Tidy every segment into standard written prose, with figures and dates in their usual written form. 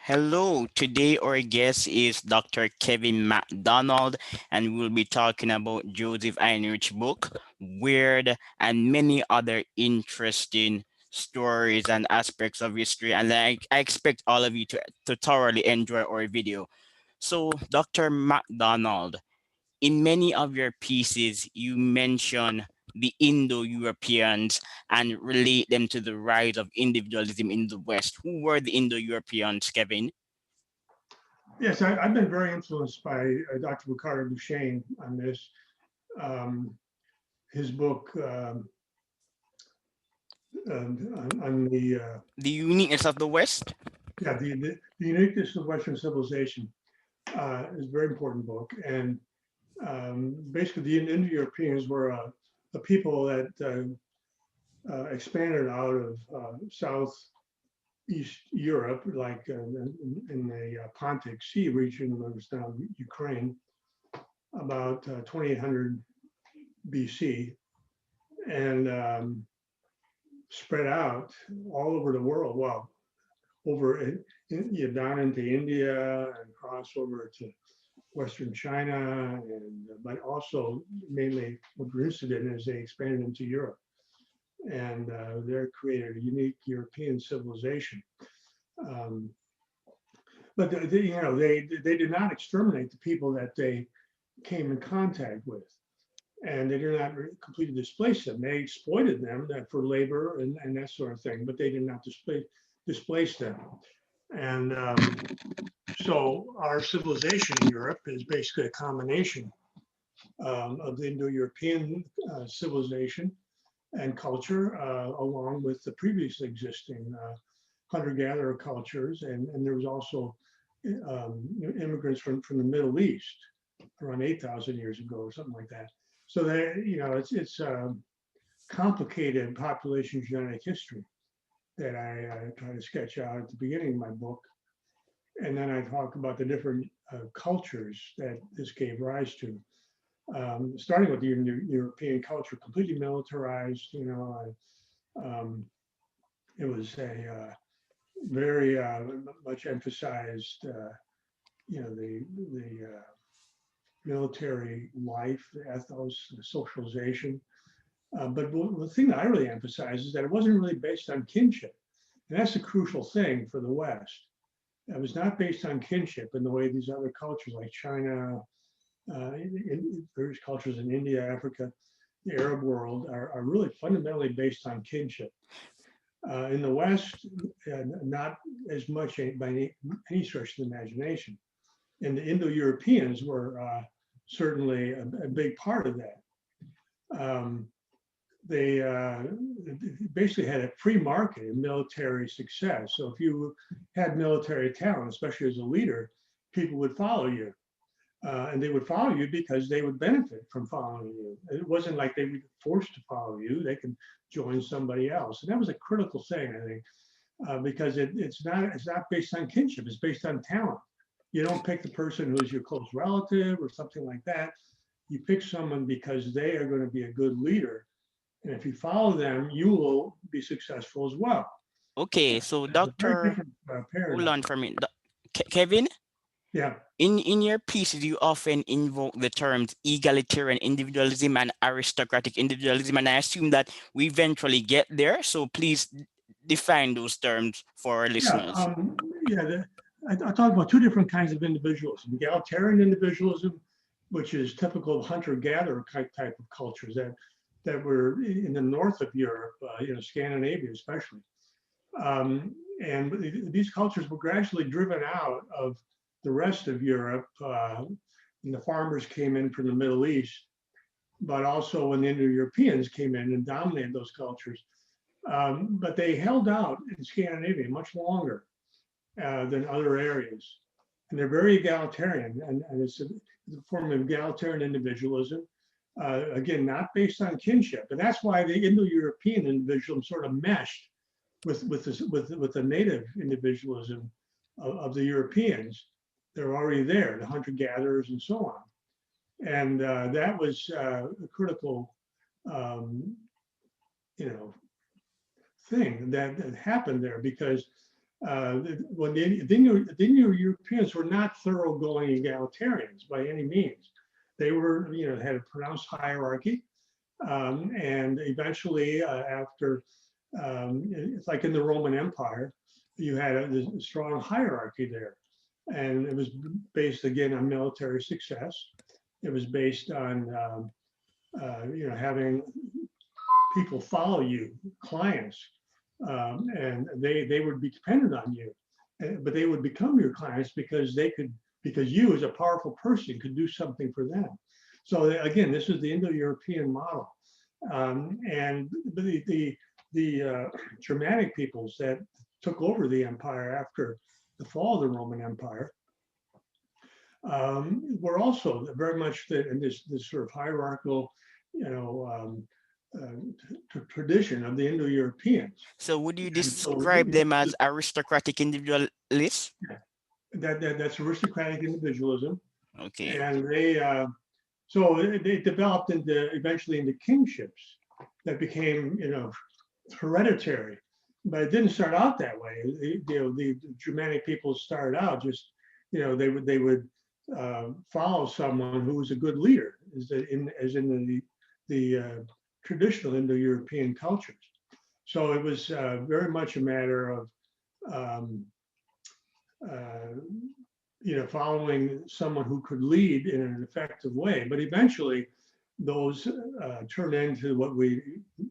Hello, today our guest is Dr. Kevin Macdonald, and we'll be talking about Joseph Heinrich's book, Weird, and many other interesting stories and aspects of history. And I expect all of you to thoroughly enjoy our video. So, Dr. Macdonald, in many of your pieces, you mention the Indo-Europeans and relate them to the rise of individualism in the West. Who were the Indo-Europeans, Kevin? Yes, I've been very influenced by Dr. Ricardo Duchesne on this. Um, his book on The uniqueness of the West? the uniqueness of Western civilization is a very important book. And basically, the Indo-Europeans were a people that expanded out of Southeast Europe, like in the Pontic Sea region, that was now Ukraine, about 2800 BC, and spread out all over the world. Well, down into India and cross over to Western China, and but also mainly what we're interested in is they expanded into Europe, and they created a unique European civilization. Um, but they did not exterminate the people that they came in contact with, and they did not completely displace them. They exploited them for labor and that sort of thing, but they did not displace them. And so our civilization in Europe is basically a combination of the Indo-European civilization and culture, along with the previously existing hunter-gatherer cultures, and there was also immigrants from the Middle East around 8,000 years ago or something like that. So it's complicated population genetic history that I try to sketch out at the beginning of my book. And then I talk about the different cultures that this gave rise to. Starting with the European culture, completely militarized, it was a very much emphasized, the military life, the ethos, the socialization. But the thing that I really emphasize is that it wasn't really based on kinship. And that's the crucial thing for the West. It was not based on kinship in the way these other cultures like China, various cultures in India, Africa, the Arab world are really fundamentally based on kinship. In the West, not as much by any stretch of the imagination. And the Indo-Europeans were certainly a big part of that. They basically had a free market in military success. So if you had military talent, especially as a leader, people would follow you. And they would follow you because they would benefit from following you. It wasn't like they were forced to follow you. They could join somebody else. And that was a critical thing, I think, because it's not based on kinship. It's based on talent. You don't pick the person who's your close relative or something like that. You pick someone because they are going to be a good leader. And if you follow them, you will be successful as well. Okay, so It's a very Dr. different Hold paradigm. on for a minute. Kevin, Yeah. in your pieces, you often invoke the terms egalitarian individualism and aristocratic individualism, and I assume that we eventually get there. So please define those terms for our Yeah. listeners. I talk about two different kinds of individualism: egalitarian individualism, which is typical of hunter-gatherer type of cultures that were in the north of Europe, Scandinavia especially. And these cultures were gradually driven out of the rest of Europe, and the farmers came in from the Middle East, but also when the Indo-Europeans came in and dominated those cultures. But they held out in Scandinavia much longer than other areas. And they're very egalitarian, and it's a form of egalitarian individualism. Again, not based on kinship, and that's why the Indo-European individualism sort of meshed with the native individualism of the Europeans. They're already there, the hunter-gatherers and so on, and that was a critical, thing that happened there because when the Indo-Europeans were not thoroughgoing egalitarians by any means. They were, had a pronounced hierarchy, and eventually, after, it's like in the Roman Empire, you had a strong hierarchy there, and it was based again on military success. It was based on, having people follow you, clients, and they would be dependent on you, but they would become your clients because you as a powerful person could do something for them. So again, this is the Indo-European model, and the Germanic peoples that took over the empire after the fall of the Roman Empire were also very much in this sort of hierarchical, tradition of the Indo-Europeans. So would you And so describe them as aristocratic individualists? that's aristocratic individualism, Okay. and they developed eventually into kingships that became hereditary, but it didn't start out that way. The Germanic people started out just they would follow someone who was a good leader, as in the traditional Indo-European cultures. So it was very much a matter of uh, following someone who could lead in an effective way. But eventually, those turned into what we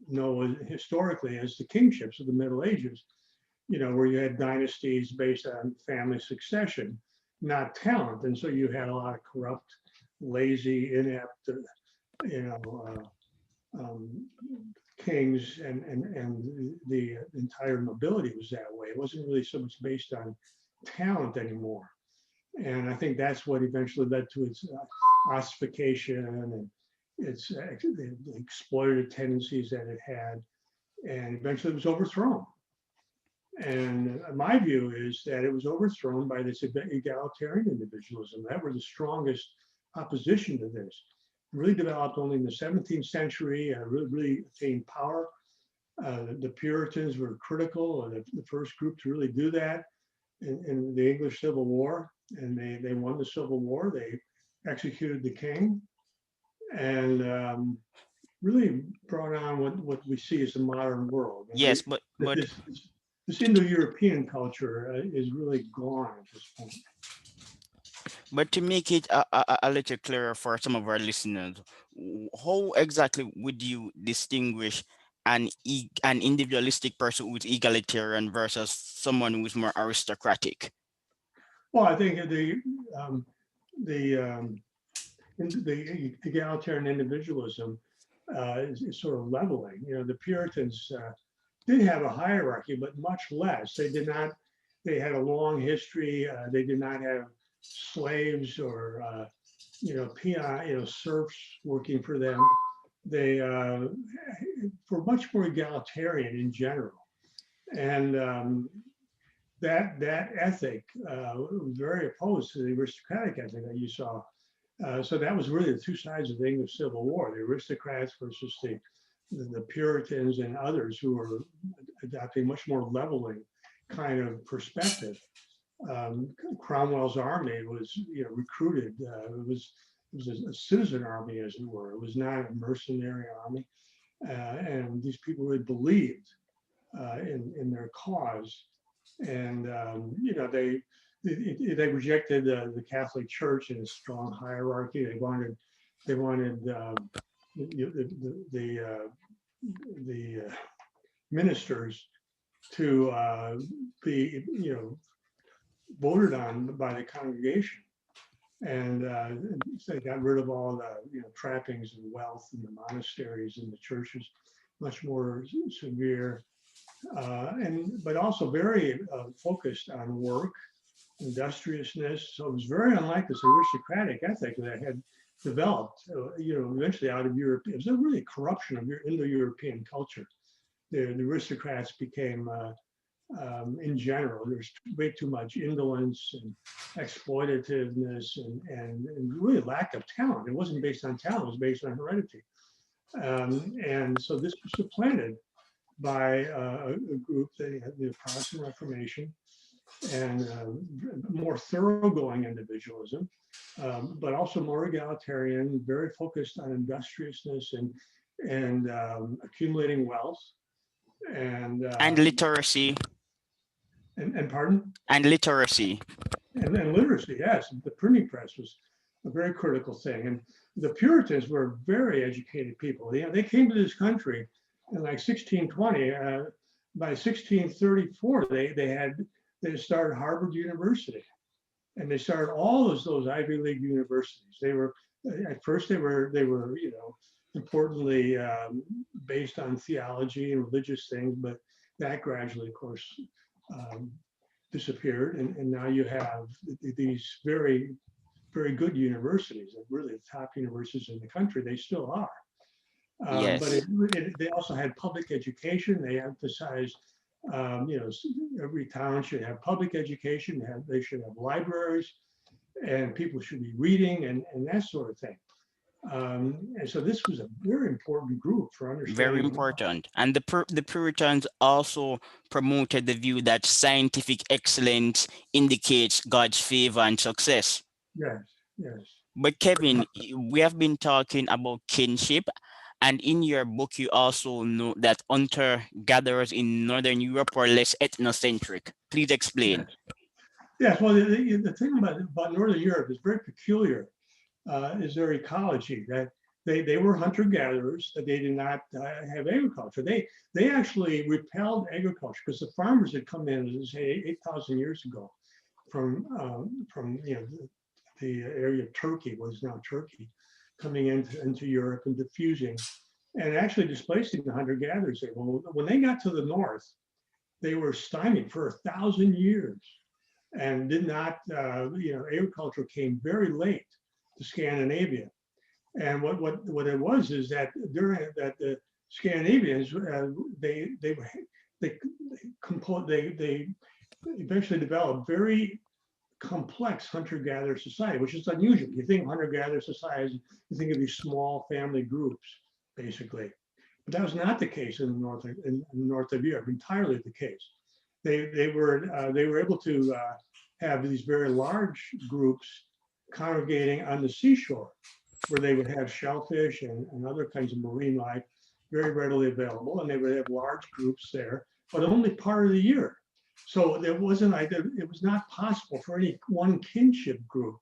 know historically as the kingships of the Middle Ages, where you had dynasties based on family succession, not talent. And so you had a lot of corrupt, lazy, inept, you know, um, kings, and the entire nobility was that way. It wasn't really so much based on talent anymore. And I think that's what eventually led to its ossification and its the exploitative tendencies that it had. And eventually it was overthrown. And my view is that it was overthrown by this egalitarian individualism. That were the strongest opposition to this. Really developed only in the 17th century, really attained power. The Puritans were critical, the first group to really do that in the English Civil War, and they won the Civil War. They executed the king, and really brought on what we see as the modern world. And Yes, but this Indo-European culture is really gone at this point. to make it a little clearer for some of our listeners, how exactly would you distinguish an individualistic person who's egalitarian versus someone who's more aristocratic? Well, I think um, the the egalitarian individualism is sort of leveling. The Puritans did have a hierarchy, but much less. They did not. They had a long history. They did not have slaves or serfs working for them. They were much more egalitarian in general, and that ethic was very opposed to the aristocratic ethic that you saw. So that was really the two sides of the English Civil War: the aristocrats versus the Puritans and others who were adopting much more leveling kind of perspective. Cromwell's army was, recruited. It was a citizen army, as it were. It was not a mercenary army, and these people really believed in their cause, and they rejected the Catholic Church and its strong hierarchy. They wanted the ministers to be voted on by the congregation, and so they got rid of all the trappings and wealth in the monasteries and the churches, much more severe, but also very focused on work, industriousness. So it was very unlike this aristocratic ethic that had developed, eventually out of Europe. It was a really corruption of Indo-European culture. The aristocrats became, in general, there's way too much indolence and exploitativeness and really lack of talent. It wasn't based on talent, it was based on heredity. And so this was supplanted by a group that had the Protestant Reformation, and more thoroughgoing individualism, but also more egalitarian, very focused on industriousness and accumulating wealth and And literacy. and pardon And literacy. and literacy. Yes, the printing press was a very critical thing, and the Puritans were very educated people. They came to this country in like 1620. By 1634, they started Harvard University, and they started all those Ivy League universities. They were at first they were importantly based on theology and religious things, but that gradually, of course, um, disappeared, and now you have these very good universities, really the top universities in the country. They still are. But Yes. they also had public education. They emphasized, every town should have public education. They should have libraries, and people should be reading and that sort of thing. And so this was a very important group for Very understanding. important. And the Puritans also promoted the view that scientific excellence indicates God's favor and success. Yes, yes. But Kevin, we have been talking about kinship, and in your book, you also know that hunter-gatherers in Northern Europe were less ethnocentric. Please explain. Yes. Yes. Well, the thing about Northern Europe is very peculiar. Is their ecology that they were hunter gatherers, that they did not have agriculture. They actually repelled agriculture because the farmers had come in, as say 8,000 years ago, from the area of Turkey, what is now Turkey, coming into Europe and diffusing, and actually displacing the hunter gatherers. Well, when they got to the north, they were stymied for 1,000 years and did not. Agriculture came very late to Scandinavia. And what it was is that during that the Scandinavians they eventually developed very complex hunter-gatherer society, which is unusual. You think hunter-gatherer societies, you think of these small family groups, basically. But that was not the case in the north of Europe. Entirely the case. They were able to have these very large groups congregating on the seashore, where they would have shellfish and other kinds of marine life very readily available, and they would have large groups there, but only part of the year. So it was not possible for any one kinship group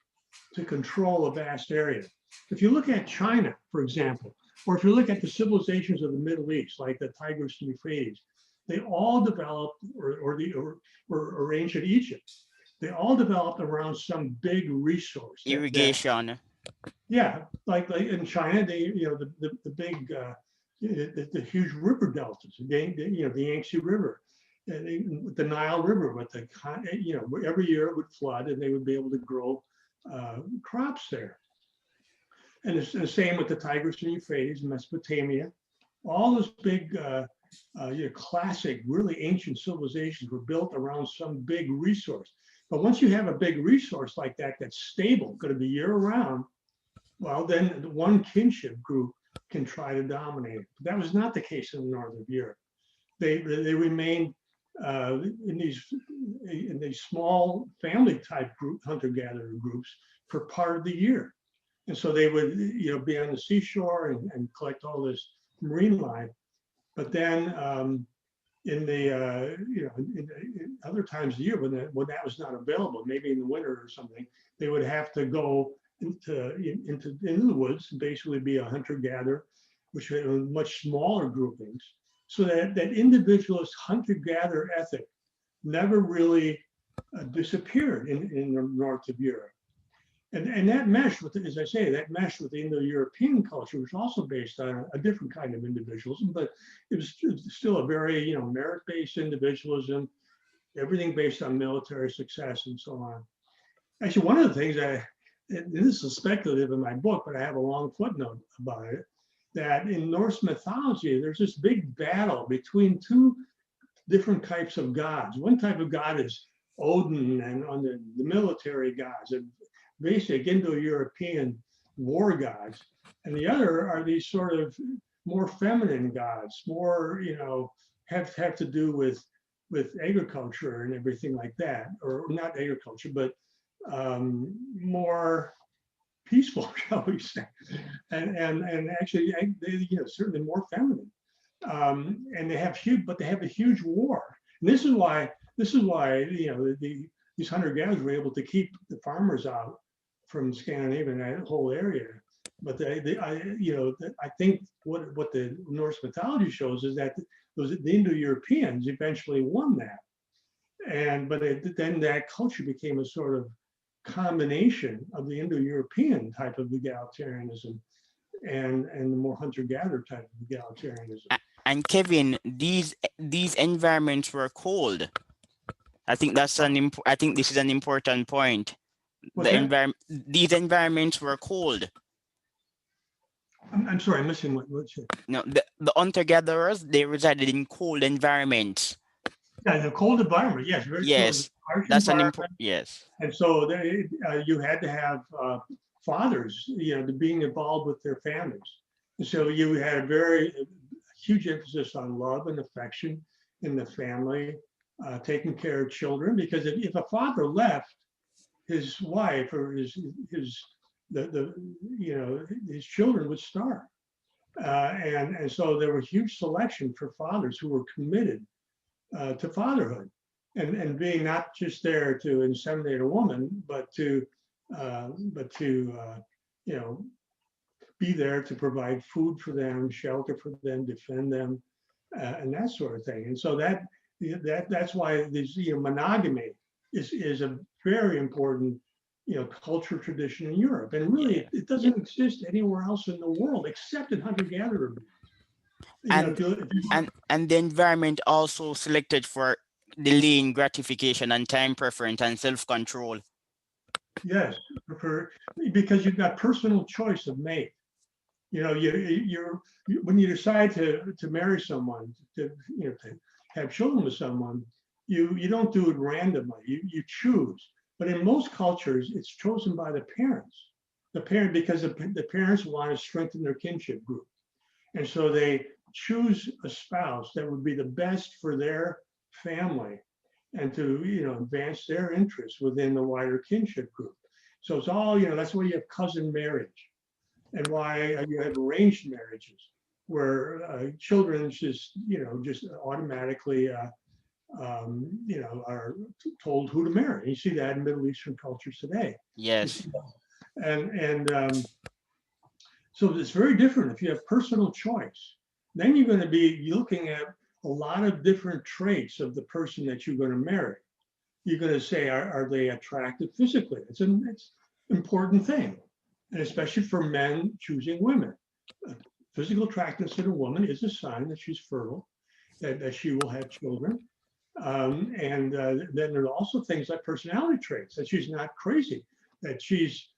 to control a vast area. If you look at China, for example, or if you look at the civilizations of the Middle East, like the Tigris and Euphrates, they all developed, or ancient Egypt, they all developed around some big resource Irrigation. yeah, like in China, the big the huge river deltas, the Yangtze River, the Nile River, with every year it would flood and they would be able to grow crops there. And it's the same with the Tigris and Euphrates, Mesopotamia. All those big, classic, really ancient civilizations were built around some big resource. But once you have a big resource like that that's stable, going to be year round, well, then one kinship group can try to dominate. But that was not the case in the north of Europe. They remained in these small family type group, hunter-gatherer groups, for part of the year. And so they would be on the seashore and collect all this marine life. But then in other times of the year when that was not available, maybe in the winter or something, they would have to go into the woods and basically be a hunter-gatherer, which had much smaller groupings. So that individualist hunter-gatherer ethic never really disappeared in the north of Europe. And that meshed with, as I say, that meshed with the Indo-European culture, which was also based on a different kind of individualism, but it was still a very, merit-based individualism, everything based on military success and so on. Actually, one of the things this is speculative in my book, but I have a long footnote about it, that in Norse mythology, there's this big battle between two different types of gods. One type of god is Odin and on the military gods, and basic Indo-European war gods. And the other are these sort of more feminine gods, more, have to do with with agriculture and everything like that, or not agriculture, but more peaceful, shall we say, and actually, they, certainly more feminine. And they have huge, but they have a huge war. And this is why these hunter gatherers were able to keep the farmers out from Scandinavia and that whole area. But I think what the Norse mythology shows is that the Indo-Europeans eventually won that, then that culture became a sort of combination of the Indo-European type of egalitarianism and the more hunter-gatherer type of egalitarianism. And Kevin, these environments were cold. I think I think this is an important point. What's that? These environments were cold. I'm sorry, I'm missing what you said. No, the hunter-gatherers, they resided in cold environments. Yeah, in a cold environment, yes, very Yes, harsh that's an environment. yes. And so you had to have fathers, to being involved with their families. And so you had a very huge emphasis on love and affection in the family, taking care of children, because if a father left his wife or his children would starve. And so there was huge selection for fathers who were committed to fatherhood and being not just there to inseminate a woman, but to be there to provide food for them, shelter for them, defend them, and that sort of thing. And so that's why this monogamy is a very important culture tradition in Europe, and really it doesn't exist anywhere else in the world except in hunter-gatherer. And the environment also selected for delaying gratification and time preference and self-control. Yes, because you've got personal choice of mate. When you decide to marry someone, to have children with someone, you don't do it randomly. You choose. But in most cultures, it's chosen by the parents. Because the parents want to strengthen their kinship group, and so they choose a spouse that would be the best for their family and to advance their interests within the wider kinship group. So it's all that's why you have cousin marriage, and why you have arranged marriages where children just automatically are told who to marry. You see that in Middle Eastern cultures today. Yes. And so it's very different if you have personal choice. Then you're going to be looking at a lot of different traits of the person that you're going to marry. You're going to say, are they attractive physically? It's an important thing, and especially for men choosing women. Physical attractiveness in a woman is a sign that she's fertile, that she will have children. Then there are also things like personality traits, that she's not crazy, that she's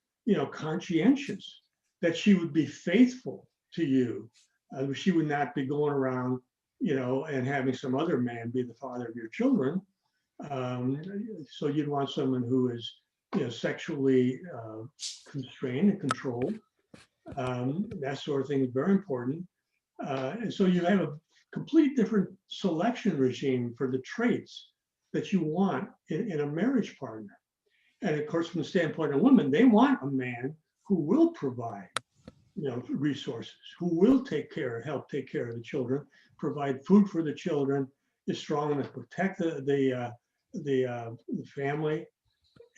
conscientious, that she would be faithful to you. She would not be going around, and having some other man be the father of your children. So you'd want someone who is, sexually constrained and controlled. That sort of thing is very important. And so you have a complete different selection regime for the traits that you want in a marriage partner. And of course, from the standpoint of women, they want a man who will provide resources, who will help take care of the children, provide food for the children, is strong enough to protect the family,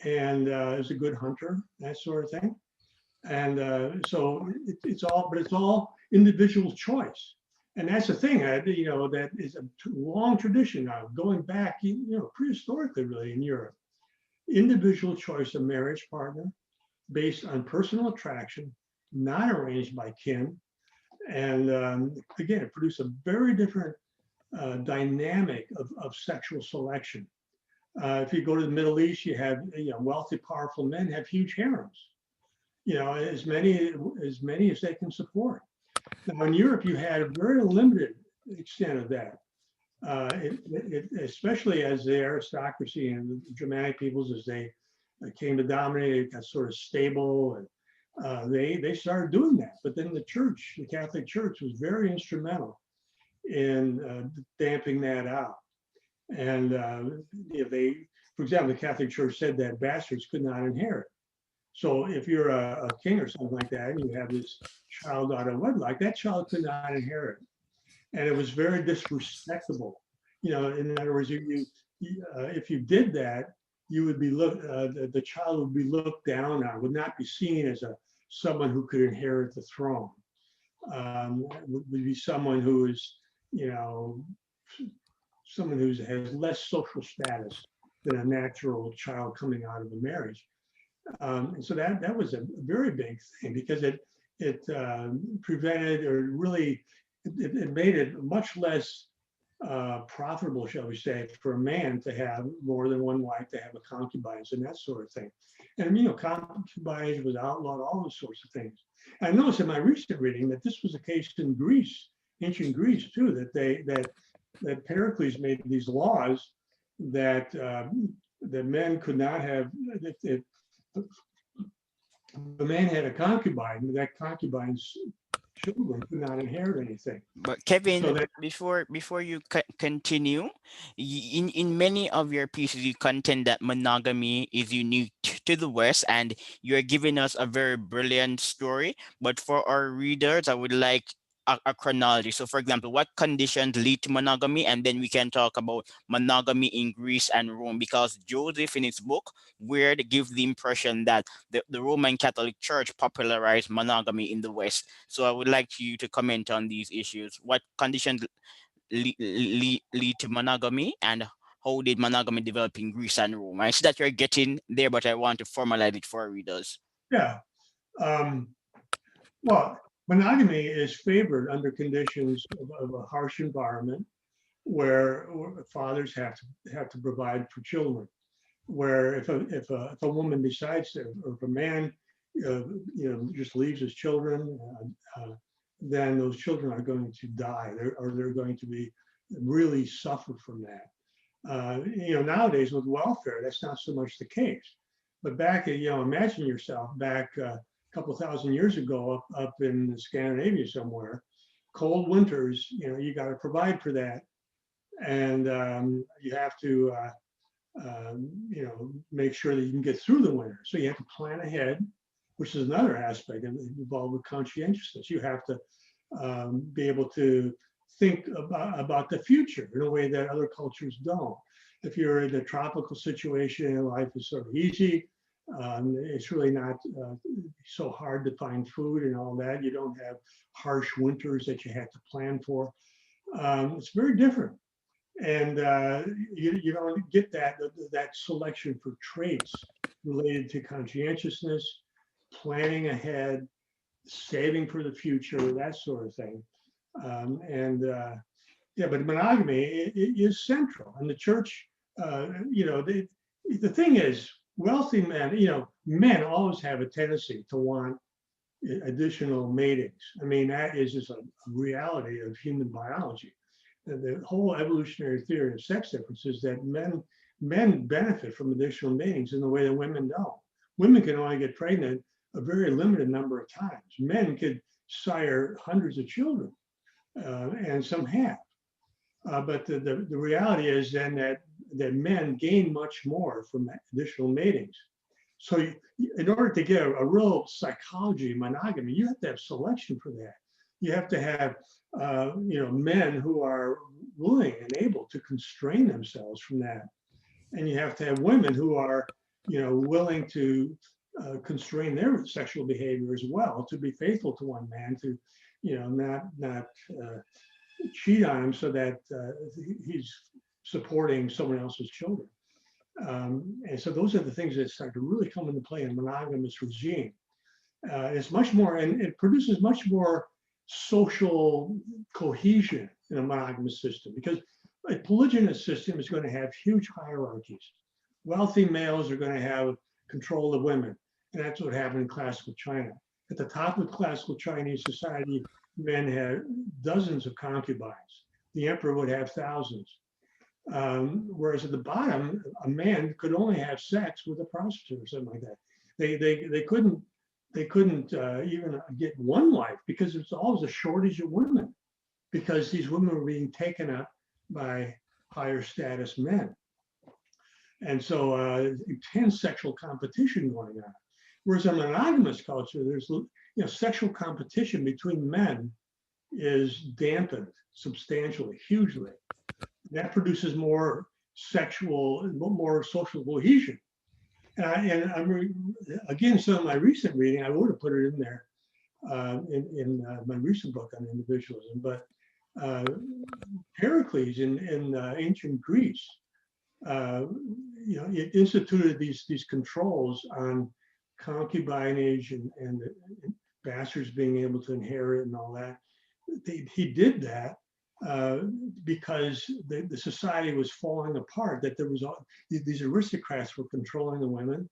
and is a good hunter, that sort of thing. And so it's all individual choice. And that's the thing, that is a long tradition now, going back, prehistorically, really, in Europe. Individual choice of marriage partner based on personal attraction, not arranged by kin. And again, it produced a very different dynamic of sexual selection. If you go to the Middle East, you have wealthy, powerful men have huge harems, as many as they can support. Now in Europe, you had a very limited extent of that. Especially as the aristocracy and the Germanic peoples, as they came to dominate, it got sort of stable, and they started doing that. But then the Catholic Church, was very instrumental in damping that out. And if they, for example, the Catholic Church said that bastards could not inherit. So if you're a king or something like that, and you have this child out of wedlock, that child could not inherit. And it was very disrespectable. In other words, if you did that, you would be the child would be looked down on, would not be seen as someone who could inherit the throne. Would be someone who is, you know, someone who has less social status than a natural child coming out of a marriage. And so that was a very big thing because it prevented or really it made it much less profitable, shall we say, for a man to have more than one wife, to have a concubines and that sort of thing. And concubines was outlawed, all those sorts of things. And I noticed in my recent reading that this was a case in Greece, ancient Greece too, that Pericles made these laws that that men could not have. If the man had a concubine, that concubine's children could not inherit anything. But So Kevin, that before you continue, in many of your pieces, you contend that monogamy is unique to the West, and you're giving us a very brilliant story. But for our readers, I would like a chronology. So, for example, what conditions lead to monogamy, and then we can talk about monogamy in Greece and Rome, because Joseph, in his book, Weird, gives the impression that the Roman Catholic Church popularized monogamy in the West. So I would like you to comment on these issues. What conditions lead to monogamy, and how did monogamy develop in Greece and Rome? I see that you're getting there, but I want to formalize it for our readers. yeah. Um, well, monogamy is favored under conditions of a harsh environment where fathers have to provide for children. Where if a woman decides to, or if a man just leaves his children, then those children are going to die, or they're going to be really suffer from that. Nowadays with welfare, that's not so much the case. But back, imagine yourself back a couple thousand years ago up in Scandinavia somewhere, cold winters, you got to provide for that. And you have to, make sure that you can get through the winter. So you have to plan ahead, which is another aspect involved with conscientiousness. You have to be able to think about the future in a way that other cultures don't. If you're in a tropical situation, life is sort of easy. It's really not so hard to find food and all that. You don't have harsh winters that you have to plan for. It's very different. And you don't get that selection for traits related to conscientiousness, planning ahead, saving for the future, that sort of thing. But monogamy is central, and the church, the thing is, wealthy men, men always have a tendency to want additional matings. I mean, that is just a reality of human biology. The whole evolutionary theory of sex differences that men benefit from additional matings in the way that women don't. Women can only get pregnant a very limited number of times. Men could sire hundreds of children, and some have. But the reality is then that men gain much more from additional matings. So in order to get a real psychology of monogamy, you have to have selection for that. You have to have men who are willing and able to constrain themselves from that, and you have to have women who are willing to constrain their sexual behavior as well, to be faithful to one man, to not cheat on him so that he's supporting someone else's children. And so those are the things that start to really come into play in a monogamous regime. It's much more, and it produces much more social cohesion in a monogamous system, because a polygynous system is going to have huge hierarchies. Wealthy males are going to have control of women, and that's what happened in classical China. At the top of classical Chinese society, men had dozens of concubines. The emperor would have thousands. Whereas at the bottom, a man could only have sex with a prostitute or something like that. They couldn't even get one wife, because there's always a shortage of women, because these women were being taken up by higher status men. And so intense sexual competition going on. Whereas in monogamous culture, there's sexual competition between men is dampened substantially, hugely. That produces more social cohesion. Again, some of my recent reading, I would have put it in there in my recent book on individualism, but Pericles in ancient Greece, it instituted these controls on concubinage and bastards being able to inherit and all that. He did that because the society was falling apart. That there was these aristocrats were controlling the women,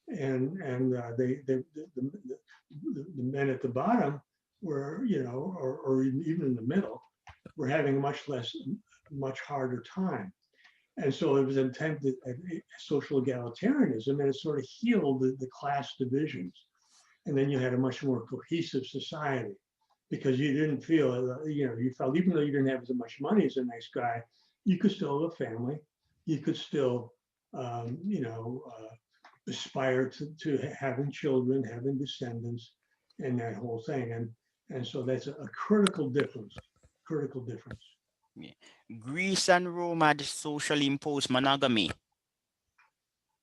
and the men at the bottom were, or even in the middle, were having much harder time. And so it was intended at social egalitarianism, and it sort of healed the class divisions. And then you had a much more cohesive society because you didn't feel, you felt even though you didn't have as much money as a nice guy, you could still have a family. You could still, aspire to having children, having descendants, and that whole thing. And so that's a critical difference. Critical difference. Yeah. Greece and Rome had socially imposed monogamy.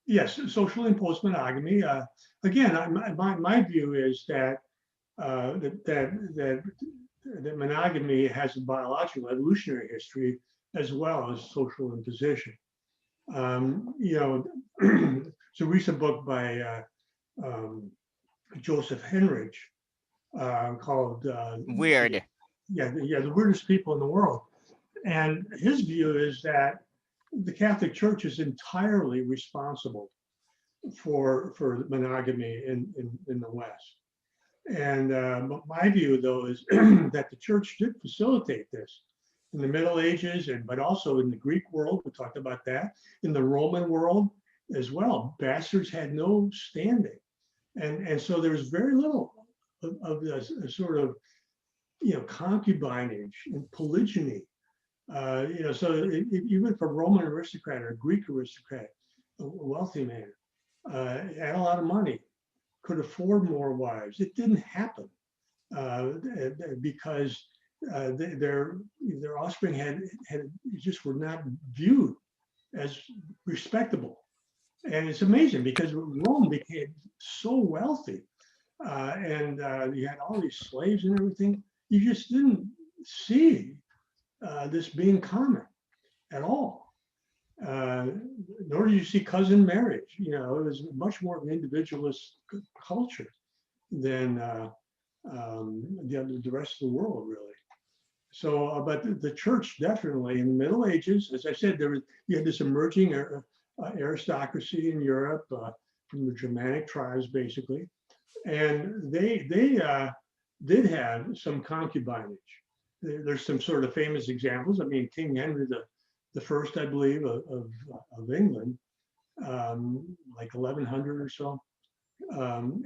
Yes, social imposed monogamy. Again, my view is that that monogamy has a biological evolutionary history as well as social imposition. It's a recent book by Joseph Heinrich called Weird. The Weirdest People in the World. And his view is that the Catholic Church is entirely responsible for monogamy in the West. And my view, though, is that the church did facilitate this in the Middle Ages, but also in the Greek world. We talked about that. In the Roman world as well, bastards had no standing, and so there was very little of this sort of concubinage and polygyny. So even for a Roman aristocrat or a Greek aristocrat, a wealthy man, had a lot of money, could afford more wives. It didn't happen because their offspring had just were not viewed as respectable. And it's amazing because Rome became so wealthy, and you had all these slaves and everything. You just didn't see this being common at all. Nor do you see cousin marriage. It was much more of an individualist culture than the rest of the world, really. So, but the church definitely in the Middle Ages, as I said, you had this emerging aristocracy in Europe from the Germanic tribes, basically, and they did have some concubinage. There's some sort of famous examples. I mean, King Henry the First, I believe, of England, like 1100 or so,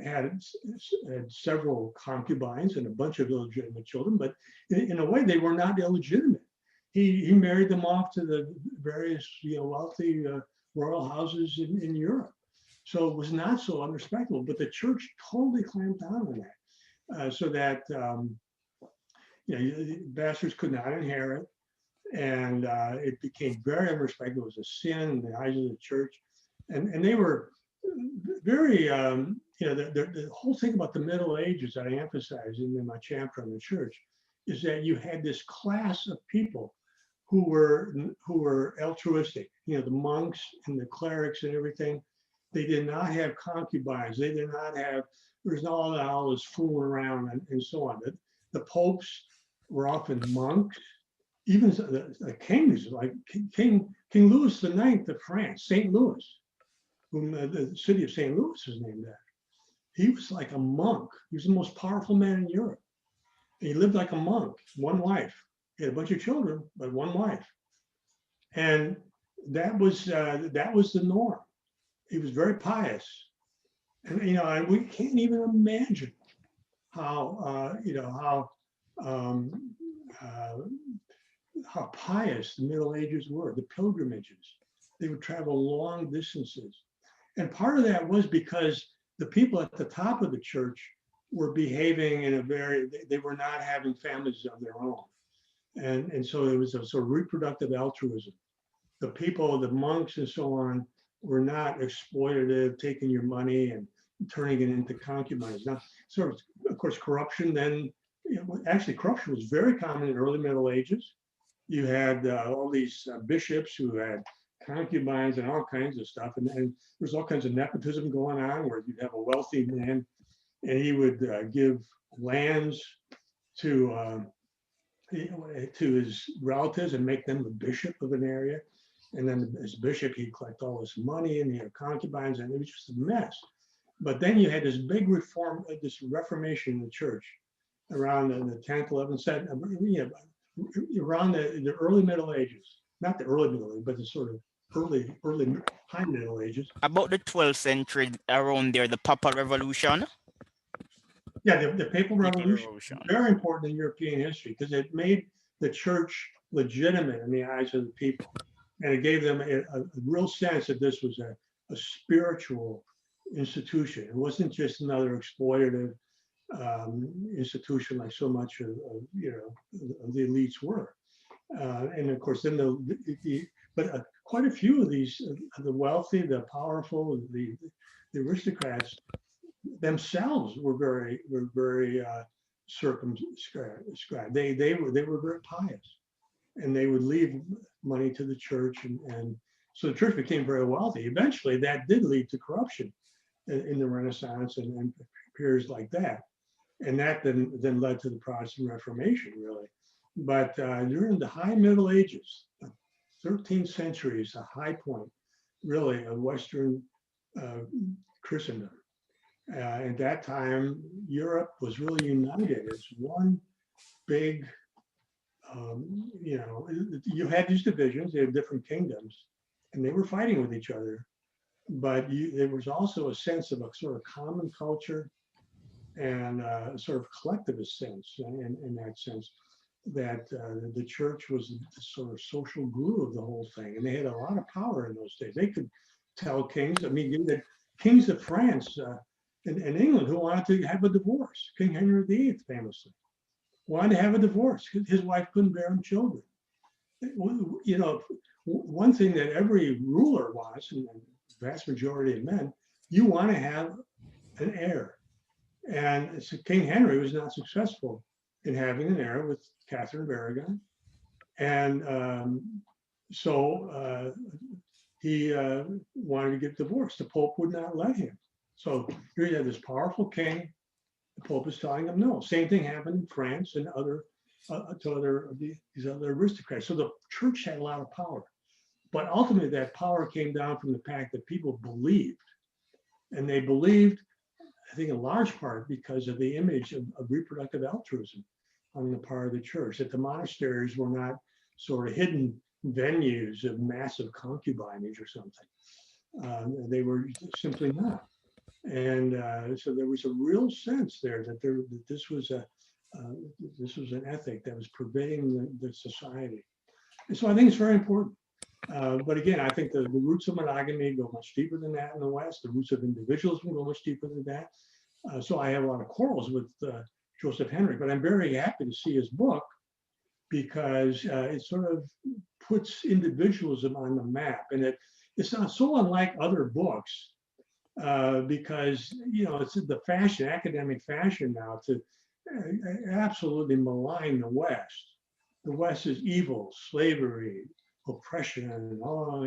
had several concubines and a bunch of illegitimate children, but in a way they were not illegitimate. He married them off to the various wealthy royal houses in Europe. So it was not so unrespectable, but the church totally clamped down on that, so that bastards could not inherit, and it became very unrespectable. It was a sin in the eyes of the church, and they were very, the whole thing about the Middle Ages that I emphasize in my chapter on the church is that you had this class of people who were altruistic. The monks and the clerics and everything. They did not have concubines. They did not have. There was not all this fooling around and so on. The popes were often monks. Even the kings, like King Louis IX of France, St. Louis, whom the city of St. Louis is named after. He was like a monk. He was the most powerful man in Europe. He lived like a monk, one wife. He had a bunch of children, but one wife. And that was the norm. He was very pious. And and we can't even imagine how how pious the Middle Ages were, the pilgrimages. They would travel long distances. And part of that was because the people at the top of the church were behaving in a very, they were not having families of their own. And so it was a sort of reproductive altruism. The people, the monks and so on, were not exploitative, taking your money and turning it into concubines. Now, sort of course, corruption then, actually, corruption was very common in the early Middle Ages. You had all these bishops who had concubines and all kinds of stuff. And there's all kinds of nepotism going on where you'd have a wealthy man and he would give lands to to his relatives and make them the bishop of an area. And then as bishop, he'd collect all this money and he had concubines, and it was just a mess. But then you had this big this Reformation in the church around the 10th, 11th, around the early Middle Ages. Not the early Middle Ages, but the sort of early high Middle Ages. About the 12th century, around there, the Papal Revolution. Yeah, the Papal Revolution, very important in European history because it made the church legitimate in the eyes of the people. And it gave them a real sense that this was a spiritual institution. It wasn't just another exploitative institution like so much of the elites were. And of course, then quite a few of these, the wealthy, the powerful, the aristocrats themselves were very circumscribed. They were very pious, and they would leave money to the church, and so the church became very wealthy. Eventually, that did lead to corruption in the Renaissance and periods like that, and that then led to the Protestant Reformation, really. But during the high Middle Ages, 13th century is a high point, really, of Western Christendom. At that time, Europe was really united as one big, you had these divisions, they had different kingdoms, and they were fighting with each other. But there was also a sense of a sort of common culture and a sort of collectivist sense in that sense, that the church was the sort of social glue of the whole thing. And they had a lot of power in those days. They could tell kings, the kings of France and England who wanted to have a divorce. King Henry VIII famously wanted to have a divorce. His wife couldn't bear him children. One thing that every ruler wants, and the vast majority of men, you want to have an heir. And so King Henry was not successful in having an heir with Catherine of Aragon. And so he wanted to get divorced. The Pope would not let him. So here you have this powerful king. The Pope is telling him no. Same thing happened in France and these other aristocrats. So the church had a lot of power. But ultimately, that power came down from the fact that people believed. And they believed, I think in large part, because of the image of reproductive altruism on the part of the church, that the monasteries were not sort of hidden venues of massive concubinage or something. They were simply not. And so there was a real sense there that this was an ethic that was pervading the society. And so I think it's very important. But again, I think the roots of monogamy go much deeper than that in the West. The roots of individualism go much deeper than that. So I have a lot of quarrels with Joseph Heinrich, but I'm very happy to see his book because it sort of puts individualism on the map. And it's not so unlike other books because, it's the academic fashion now to absolutely malign the West. The West is evil, slavery, oppression, and all,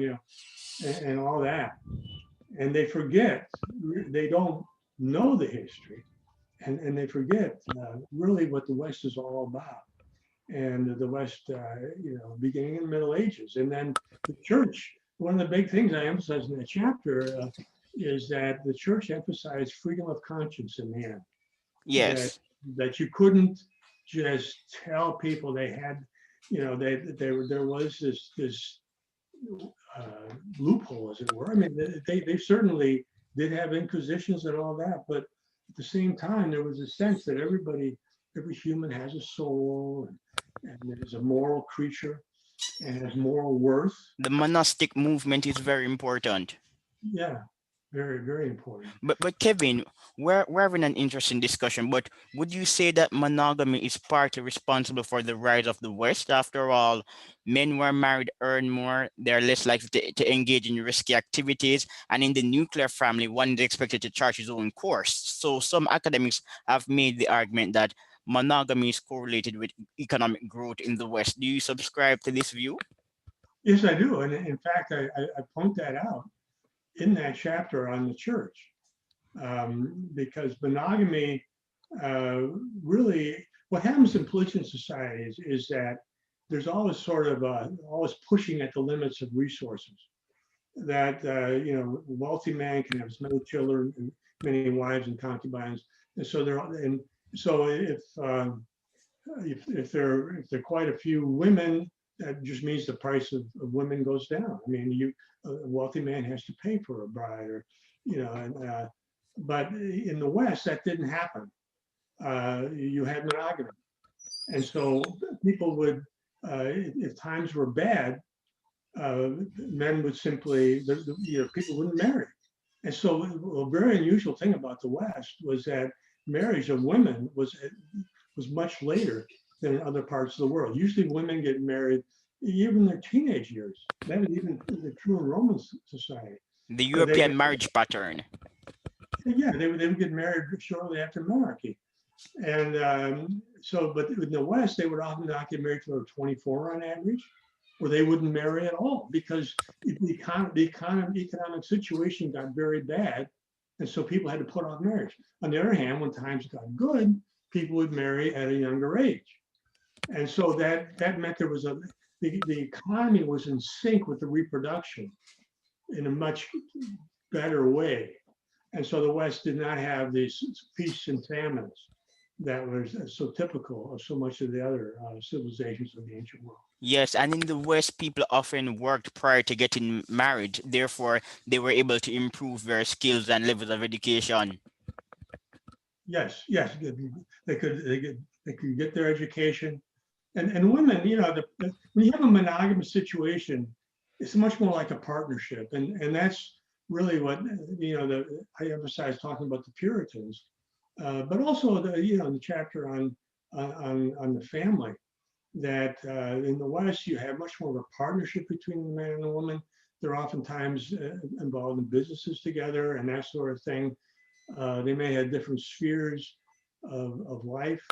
and all that. And they forget, they don't know the history, and they forget really what the West is all about. And the West, beginning in the Middle Ages. And then the church, one of the big things I emphasize in that chapter is that the church emphasized freedom of conscience in the end. Yes. That you couldn't just tell people they had, there was this loophole, as it were. I mean, they certainly did have inquisitions and all that, but at the same time, there was a sense that every human has a soul, and it is a moral creature and has moral worth. The monastic movement is very important. Yeah, very, very important. But Kevin, we're having an interesting discussion, but would you say that monogamy is partly responsible for the rise of the West? After all, men who are married earn more, they're less likely to engage in risky activities, and in the nuclear family, one is expected to chart his own course. So some academics have made the argument that monogamy is correlated with economic growth in the West. Do you subscribe to this view? Yes, I do. And in fact, I point that out in that chapter on the church, because monogamy uh, really, what happens in pollution societies is that there's always sort of always pushing at the limits of resources. That a wealthy man can have as many children and many wives and concubines, and so if there are quite a few women, that just means the price of women goes down. I mean, a wealthy man has to pay for a bride, or but in the West that didn't happen. You had monogamy, and so people would, if times were bad, men would simply, people wouldn't marry. And so a very unusual thing about the West was that marriage of women was much later than in other parts of the world. Usually women get married even in their teenage years. That was even true in Roman society. The They European marriage pattern. Yeah, they would get married shortly after monarchy. And but in the West, they would often not get married till they were 24 on average, or they wouldn't marry at all because the economic situation got very bad, and so people had to put off marriage. On the other hand, when times got good, people would marry at a younger age, and so that meant there was the economy was in sync with the reproduction in a much better way. And so the West did not have these feasts and famines that was so typical of so much of the other civilizations of the ancient world. Yes, and in the West, people often worked prior to getting married. Therefore, they were able to improve their skills and levels of education. Yes, yes, they could get their education, and women, when you have a monogamous situation, it's much more like a partnership, and that's really what I emphasize talking about the Puritans, but also in the chapter on the family, that in the West you have much more of a partnership between the man and the woman. They're oftentimes involved in businesses together and that sort of thing. They may have different spheres of life,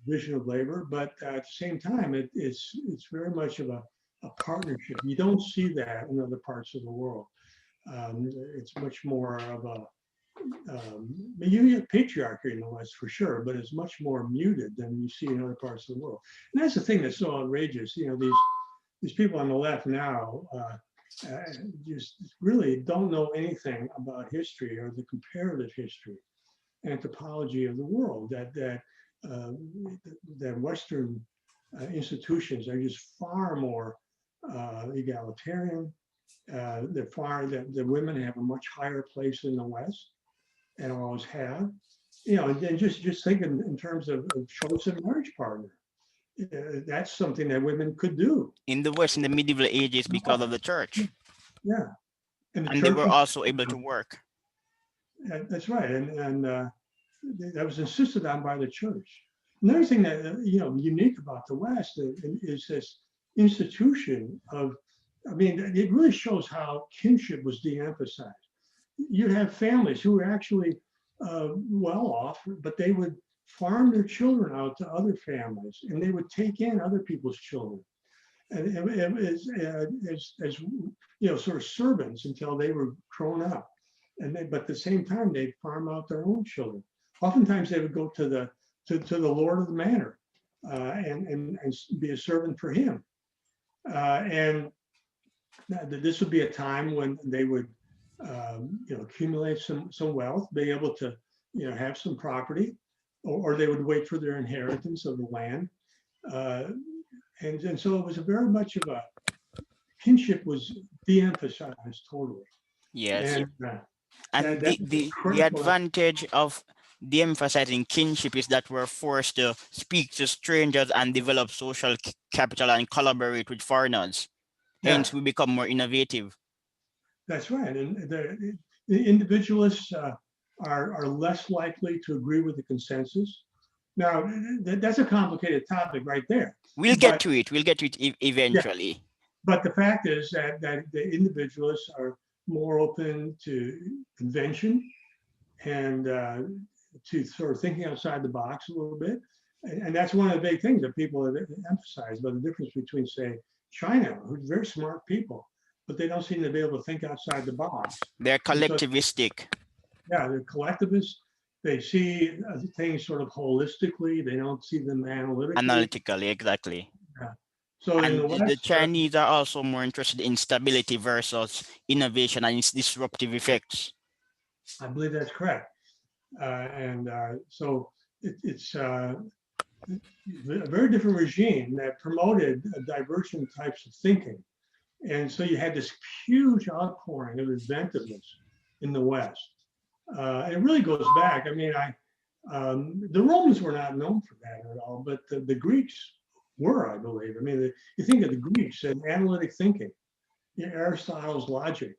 division of labor, but at the same time, it's very much of a partnership. You don't see that in other parts of the world. It's much more of you get patriarchy in the West for sure, but it's much more muted than you see in other parts of the world. And that's the thing that's so outrageous. These people on the left now just really don't know anything about history or the comparative history anthropology of the world. That Western institutions are just far more egalitarian. That the women have a much higher place in the West and always have. And just think in terms of choice of marriage partner. That's something that women could do. In the West, in the medieval ages, because of the church. Yeah, and the And they church were was, also able to work. that's right, and that was insisted on by the church. Another thing that unique about the West is this institution of. I mean, it really shows how kinship was de-emphasized. You'd have families who were actually well off, but they would farm their children out to other families, and they would take in other people's children, and as sort of servants until they were grown up. But at the same time, they'd farm out their own children. Oftentimes, they would go to the lord of the manor and be a servant for him, and this would be a time when they would accumulate some wealth, be able to have some property, or they would wait for their inheritance of the land, and so it was very much of a kinship was de-emphasized totally, Yes. and And that was the critical. advantage of de-emphasizing kinship is that we're forced to speak to strangers and develop social capital and collaborate with foreigners. Yeah, Hence, we become more innovative. that's right. And the individualists are less likely to agree with the consensus. Now, that's a complicated topic right there. We'll get But to it. We'll get to it yeah, eventually. but the fact is that the individualists are more open to invention and to sort of thinking outside the box a little bit. And that's one of the big things that people have emphasized about the difference between, say, China, who's very smart people, but they don't seem to be able to think outside the box. They're And so, collectivistic. yeah, they're collectivists. They see things sort of holistically. They don't see them analytically. Analytically, exactly. Yeah. So in the And the West, Chinese are also more interested in stability versus innovation and its disruptive effects. I believe that's correct. And so it's a very different regime that promoted divergent types of thinking. And so you had this huge outpouring of inventiveness in the West. And it really goes back. I mean, the Romans were not known for that at all, but the Greeks were, I believe. I mean, you think of the Greeks and analytic thinking, Aristotle's logic,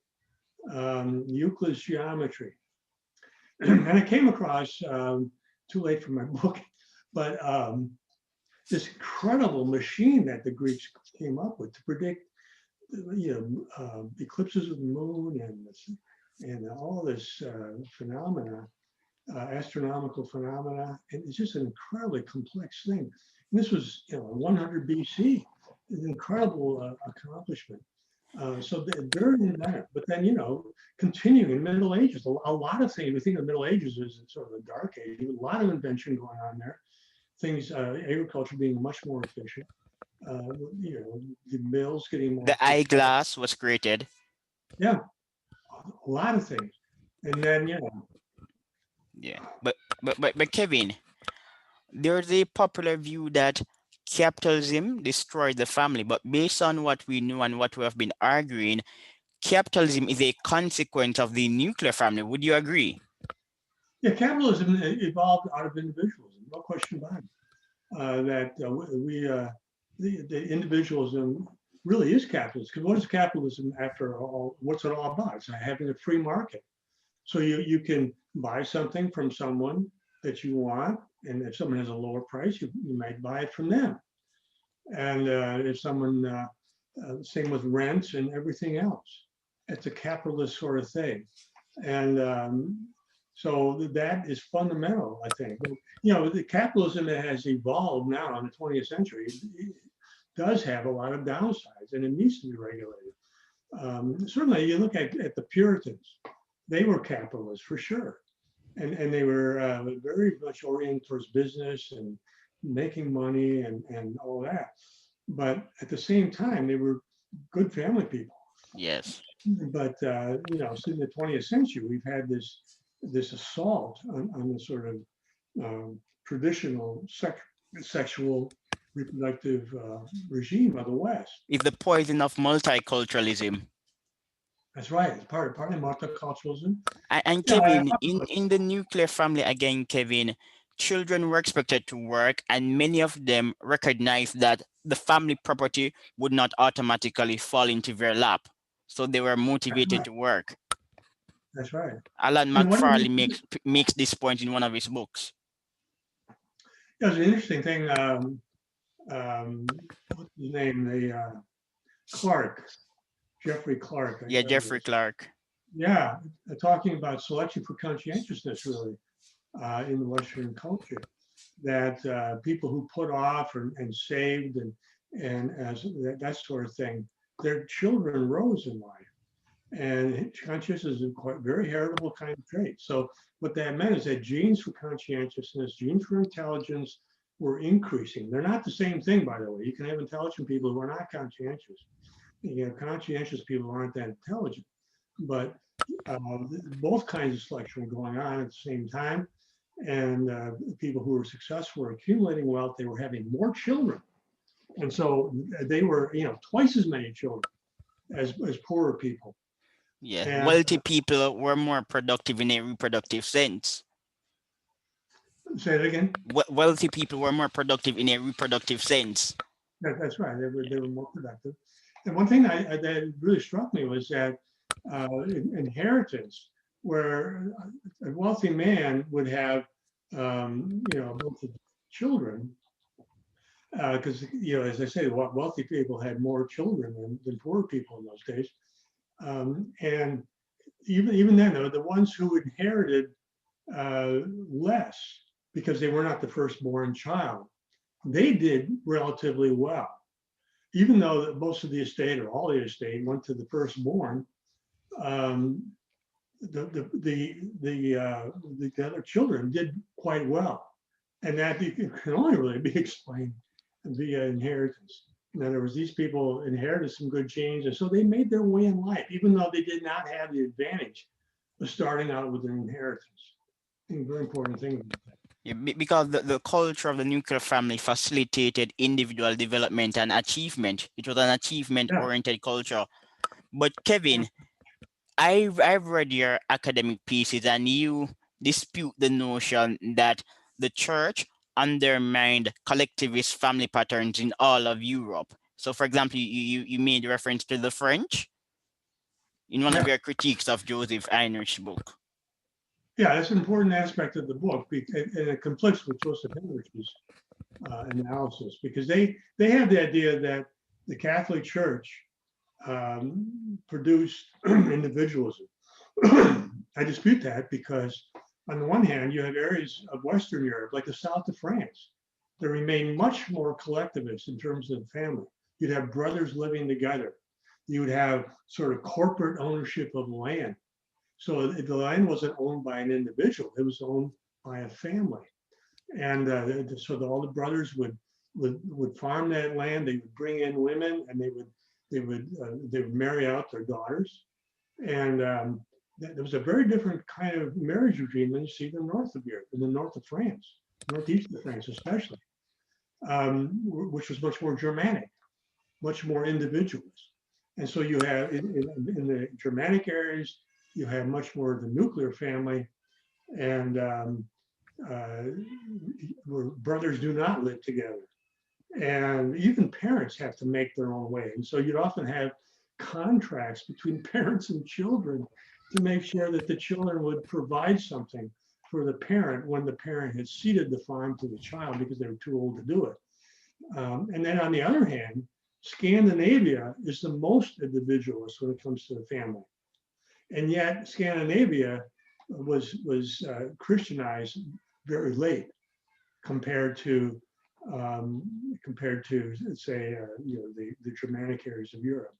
Euclid's geometry. And I came across, too late for my book, but this incredible machine that the Greeks came up with to predict, eclipses of the moon and all this phenomena, astronomical phenomena. And it's just an incredibly complex thing. And this was, 100 BC, an incredible accomplishment. So they're very inventive. But then, continuing in Middle Ages, a lot of things. We think of the Middle Ages as sort of a dark age. A lot of invention going on there. Things, agriculture being much more efficient. The mills getting more The efficient. eyeglass was created. Yeah, a lot of things. And then, Yeah. But Kevin, there's a popular view that capitalism destroyed the family, but based on what we know and what we have been arguing, capitalism is a consequence of the nuclear family. Would you agree? yeah, capitalism evolved out of individualism, no question about it. The individualism really is capitalism. Because what is capitalism after all? What's it all about? It's having a free market. So you can buy something from someone that you want, and if someone has a lower price, you might buy it from them. And if someone, same with rents and everything else, it's a capitalist sort of thing. And so that is fundamental, I think. But, the capitalism that has evolved now in the 20th century does have a lot of downsides, and it needs to be regulated. Certainly, you look at the Puritans; they were capitalists for sure, and they were very much oriented towards business and making money and all that. But at the same time, they were good family people. Yes. But since the 20th century, we've had this assault on the sort of traditional sexual reproductive regime of the West. It's the poison of multiculturalism. That's right. It's partly multiculturalism. And Yeah, Kevin, in the nuclear family again, Kevin, children were expected to work, and many of them recognized that the family property would not automatically fall into their lap. So they were that's motivated right. to work. That's right. Alan And what McFarlane makes this point in one of his books. was an interesting thing. What's his name? Clark, Jeffrey Clark. Yeah, Jeffrey Clark. Yeah, talking about selection for conscientiousness, really, in the Western culture, that people who put off and saved and as that sort of thing, their children rose in life. And conscientiousness is a very heritable kind of trait. So what that meant is that genes for conscientiousness, genes for intelligence were increasing. They're not the same thing, by the way. You can have intelligent people who are not conscientious. You have conscientious people who aren't that intelligent. But both kinds of selection were going on at the same time. And people who were successful were accumulating wealth. They were having more children. And so they were, twice as many children as poorer people. Yeah, And wealthy people were more productive in a reproductive sense. Say it again. Wealthy people were more productive in a reproductive sense. That's right. They were more productive. And one thing that really struck me was that inheritance, where a wealthy man would have, both the children, because as I say, wealthy people had more children than poor people in those days. And even then, though, the ones who inherited less because they were not the firstborn child, they did relatively well. Even though most of the estate or all the estate went to the firstborn, um, the other children did quite well, and that can only really be explained via inheritance. In other words, these people inherited some good genes, and so they made their way in life, even though they did not have the advantage of starting out with an inheritance. I think a very important thing about that. Yeah, because the culture of the nuclear family facilitated individual development and achievement. It was an achievement Yeah, oriented culture. But Kevin, I've read your academic pieces and you dispute the notion that the church undermined collectivist family patterns in all of Europe. So, for example, you made reference to the French in one of yeah, your critiques of Joseph Heinrich's book. yeah. That's an important aspect of the book, and it conflicts with Joseph Heinrich's analysis because they have the idea that the Catholic Church produced individualism. I dispute that because, on the one hand, you have areas of Western Europe, like the south of France, that remain much more collectivist in terms of the family. You'd have brothers living together. You would have sort of corporate ownership of land. So the land wasn't owned by an individual; it was owned by a family. And so all the brothers would farm that land. They would bring in women, and they would marry out their daughters. And there was a very different kind of marriage regime than you see in the north of Europe, in the north of France, northeast of France especially, which was much more Germanic, much more individualist. And so you have in the Germanic areas, you have much more of the nuclear family, and uh, where brothers do not live together. And even parents have to make their own way. And so you'd often have contracts between parents and children to make sure that the children would provide something for the parent when the parent had ceded the farm to the child because they were too old to do it. And then on the other hand, Scandinavia is the most individualist when it comes to the family. And yet Scandinavia was Christianized very late compared to say the Germanic areas of Europe.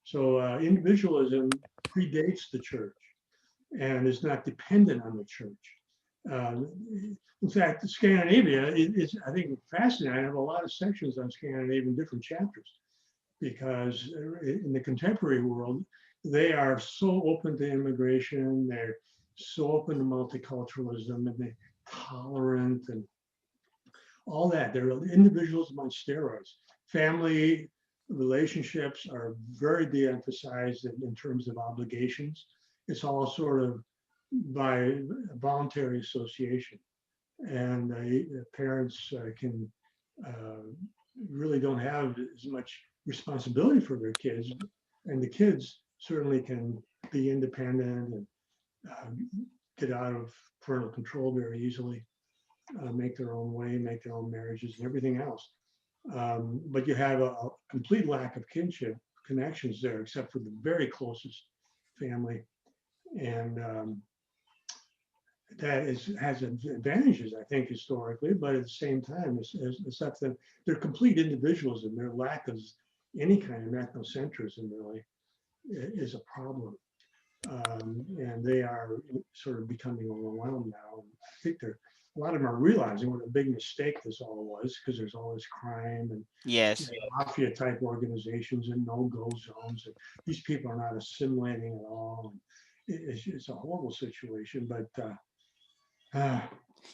So individualism predates the church and is not dependent on the church. Um, in fact, Scandinavia is, I think, fascinating. I have a lot of sections on Scandinavia in different chapters because in the contemporary world, they are so open to immigration. They're so open to multiculturalism, and they're tolerant and all that. They're individualism on steroids. Family relationships are very de-emphasized in terms of obligations. It's all sort of by voluntary association. And parents can really don't have as much responsibility for their kids. And the kids certainly can be independent and uh, get out of parental control very easily, make their own way, make their own marriages and everything else. But you have a complete lack of kinship connections there, except for the very closest family. And has advantages, I think, historically, but at the same time, it's that their complete individualism, their lack of any kind of ethnocentrism really is a problem. And they are sort of becoming overwhelmed now. And I think a lot of them are realizing what a big mistake this all was because there's all this crime and Yes. mafia type organizations and no-go zones. And these people are not assimilating at all. And it's a horrible situation, but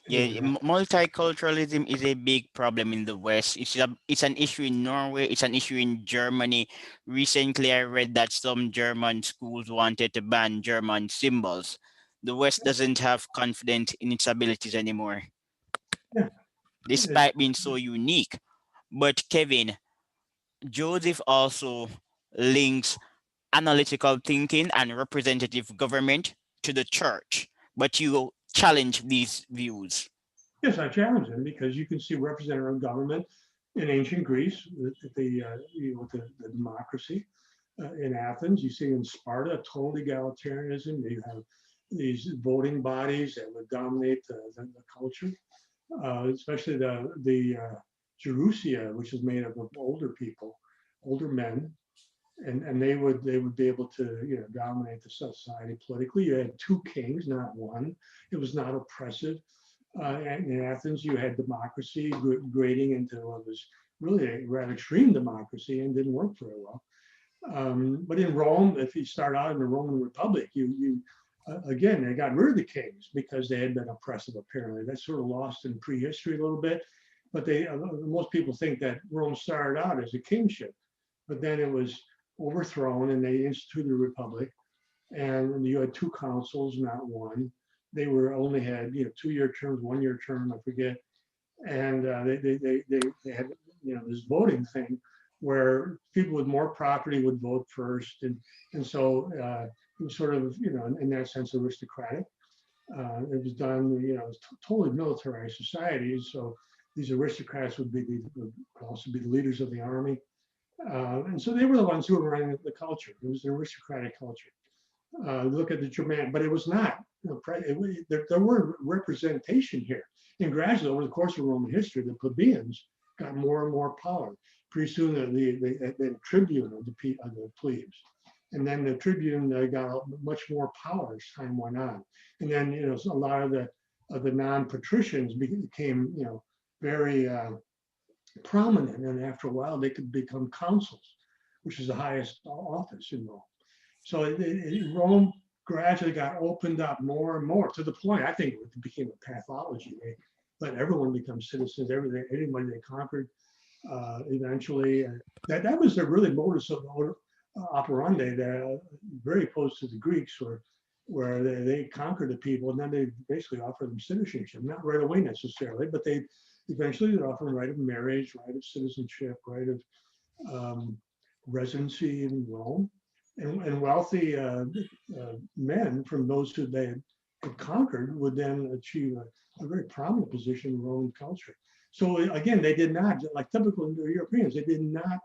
Yeah, anyway, multiculturalism is a big problem in the West. It's an issue in Norway. It's an issue in Germany. Recently, I read that some German schools wanted to ban German symbols. The West doesn't have confidence in its abilities anymore. despite being so unique. But Kevin, Joseph also links analytical thinking and representative government to the church, but you challenge these views. Yes, I challenge him because you can see representative government in ancient Greece with the democracy in Athens. You see in Sparta total egalitarianism. You have these voting bodies that would dominate the culture, especially the Gerousia, which is made up of older people, older men, and they would be able to dominate the society politically. You had two kings, not one. It was not oppressive. In Athens, you had democracy grading into what was really a rather extreme democracy and didn't work very well. But in Rome, if you start out in the Roman Republic, you again they got rid of the kings because they had been oppressive. Apparently, that's sort of lost in prehistory a little bit. But most people think that Rome started out as a kingship, but then it was overthrown and they instituted a republic. And you had two councils, not one. They were only had 2-year terms, 1-year term, I forget, and they had this voting thing where people with more property would vote first, and so it was sort of in that sense aristocratic. It was done, it was totally militarized societies, so these aristocrats would also be the leaders of the army, and so they were the ones who were running the culture. It was an aristocratic culture. Look at the German, but it was not. There were representation here, and gradually over the course of Roman history, the plebeians got more and more power. Pretty soon, the tribune of the plebes, and then the tribune got much more power as time went on. And then a lot of the non-patricians became very prominent, and after a while, they could become consuls, which is the highest office in Rome. So Rome gradually got opened up more and more to the point, I think it became a pathology. They let everyone become citizens, anybody they conquered eventually. That was their really modus operandi, very opposed to the Greeks, where they conquered the people and then they basically offered them citizenship, not right away necessarily, but they eventually would offer them right of marriage, right of citizenship, right of residency in Rome. And wealthy men from those who they had conquered would then achieve a very prominent position in Roman culture. So again, they did not, like typical Indo-Europeans, they did not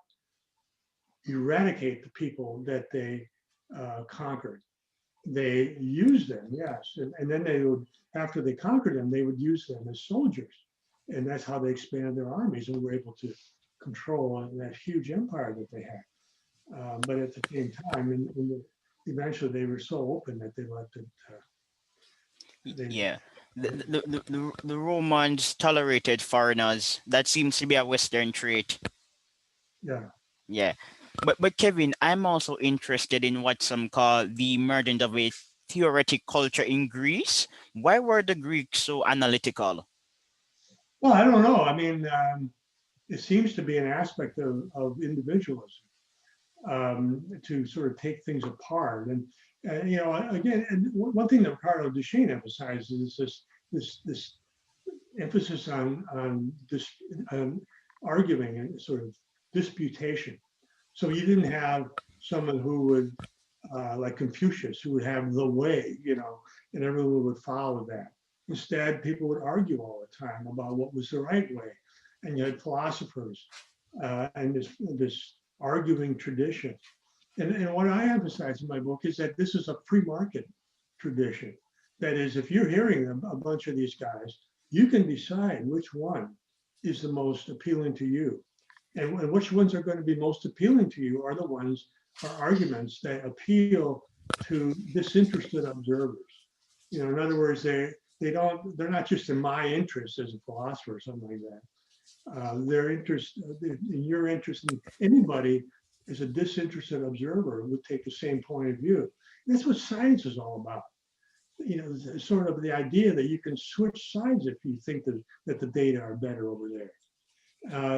eradicate the people that they conquered. They used them, yes, and then they would, after they conquered them, they would use them as soldiers, and that's how they expanded their armies and were able to control that huge empire that they had. But at the same time, eventually they were so open that they left it. They, Yeah. The Romans tolerated foreigners. That seems to be a Western trait. yeah. Yeah. But Kevin, I'm also interested in what some call the emergence of a theoretic culture in Greece. Why were the Greeks so analytical? Well, I don't know. I mean, it seems to be an aspect of individualism, to sort of take things apart. And again, and one thing that Ricardo Duchesne emphasizes is this emphasis on arguing and sort of disputation. So you didn't have someone who would, like Confucius, who would have the way, and everyone would follow that. Instead, people would argue all the time about what was the right way. And you had philosophers and this arguing tradition. And what I emphasize in my book is that this is a free market tradition. That is, if you're hearing a bunch of these guys, you can decide which one is the most appealing to you. And which ones are going to be most appealing to you are the ones, are arguments that appeal to disinterested observers. In other words, they're not just in my interest as a philosopher or something like that. Their interest in your interest in anybody as a disinterested observer would take the same point of view. And that's what science is all about. Sort of the idea that you can switch sides if you think that the data are better over there.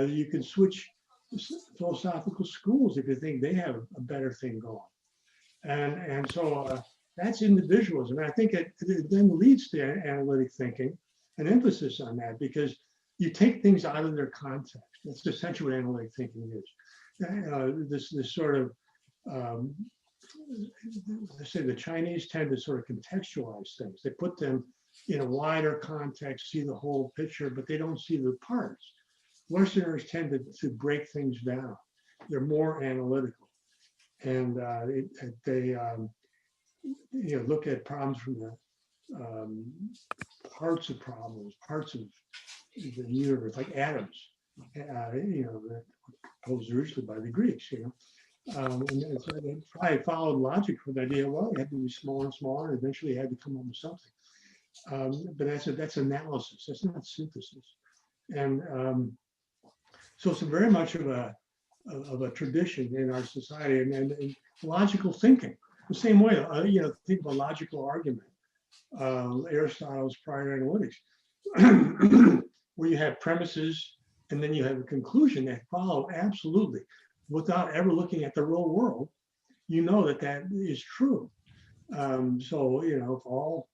You can switch philosophical schools if you think they have a better thing going. And so that's individualism. And I think it then leads to analytic thinking, an emphasis on that, because you take things out of their context. That's essentially what analytic thinking is. This sort of, um, let's say the Chinese tend to sort of contextualize things. They put them in a wider context, see the whole picture, but they don't see the parts. Westerners tend to break things down. They're more analytical, and they look at problems from the parts of problems, parts of the universe, like atoms. That proposed originally by the Greeks. And so they probably followed logic for the idea. Well, it had to be smaller and smaller, and eventually it had to come up with something. But that's analysis. That's not synthesis. And so it's very much of a tradition in our society, and logical thinking. The same way, think of a logical argument. Aristotle's prior analytics, where you have premises and then you have a conclusion that follow absolutely without ever looking at the real world. You know that is true. So if all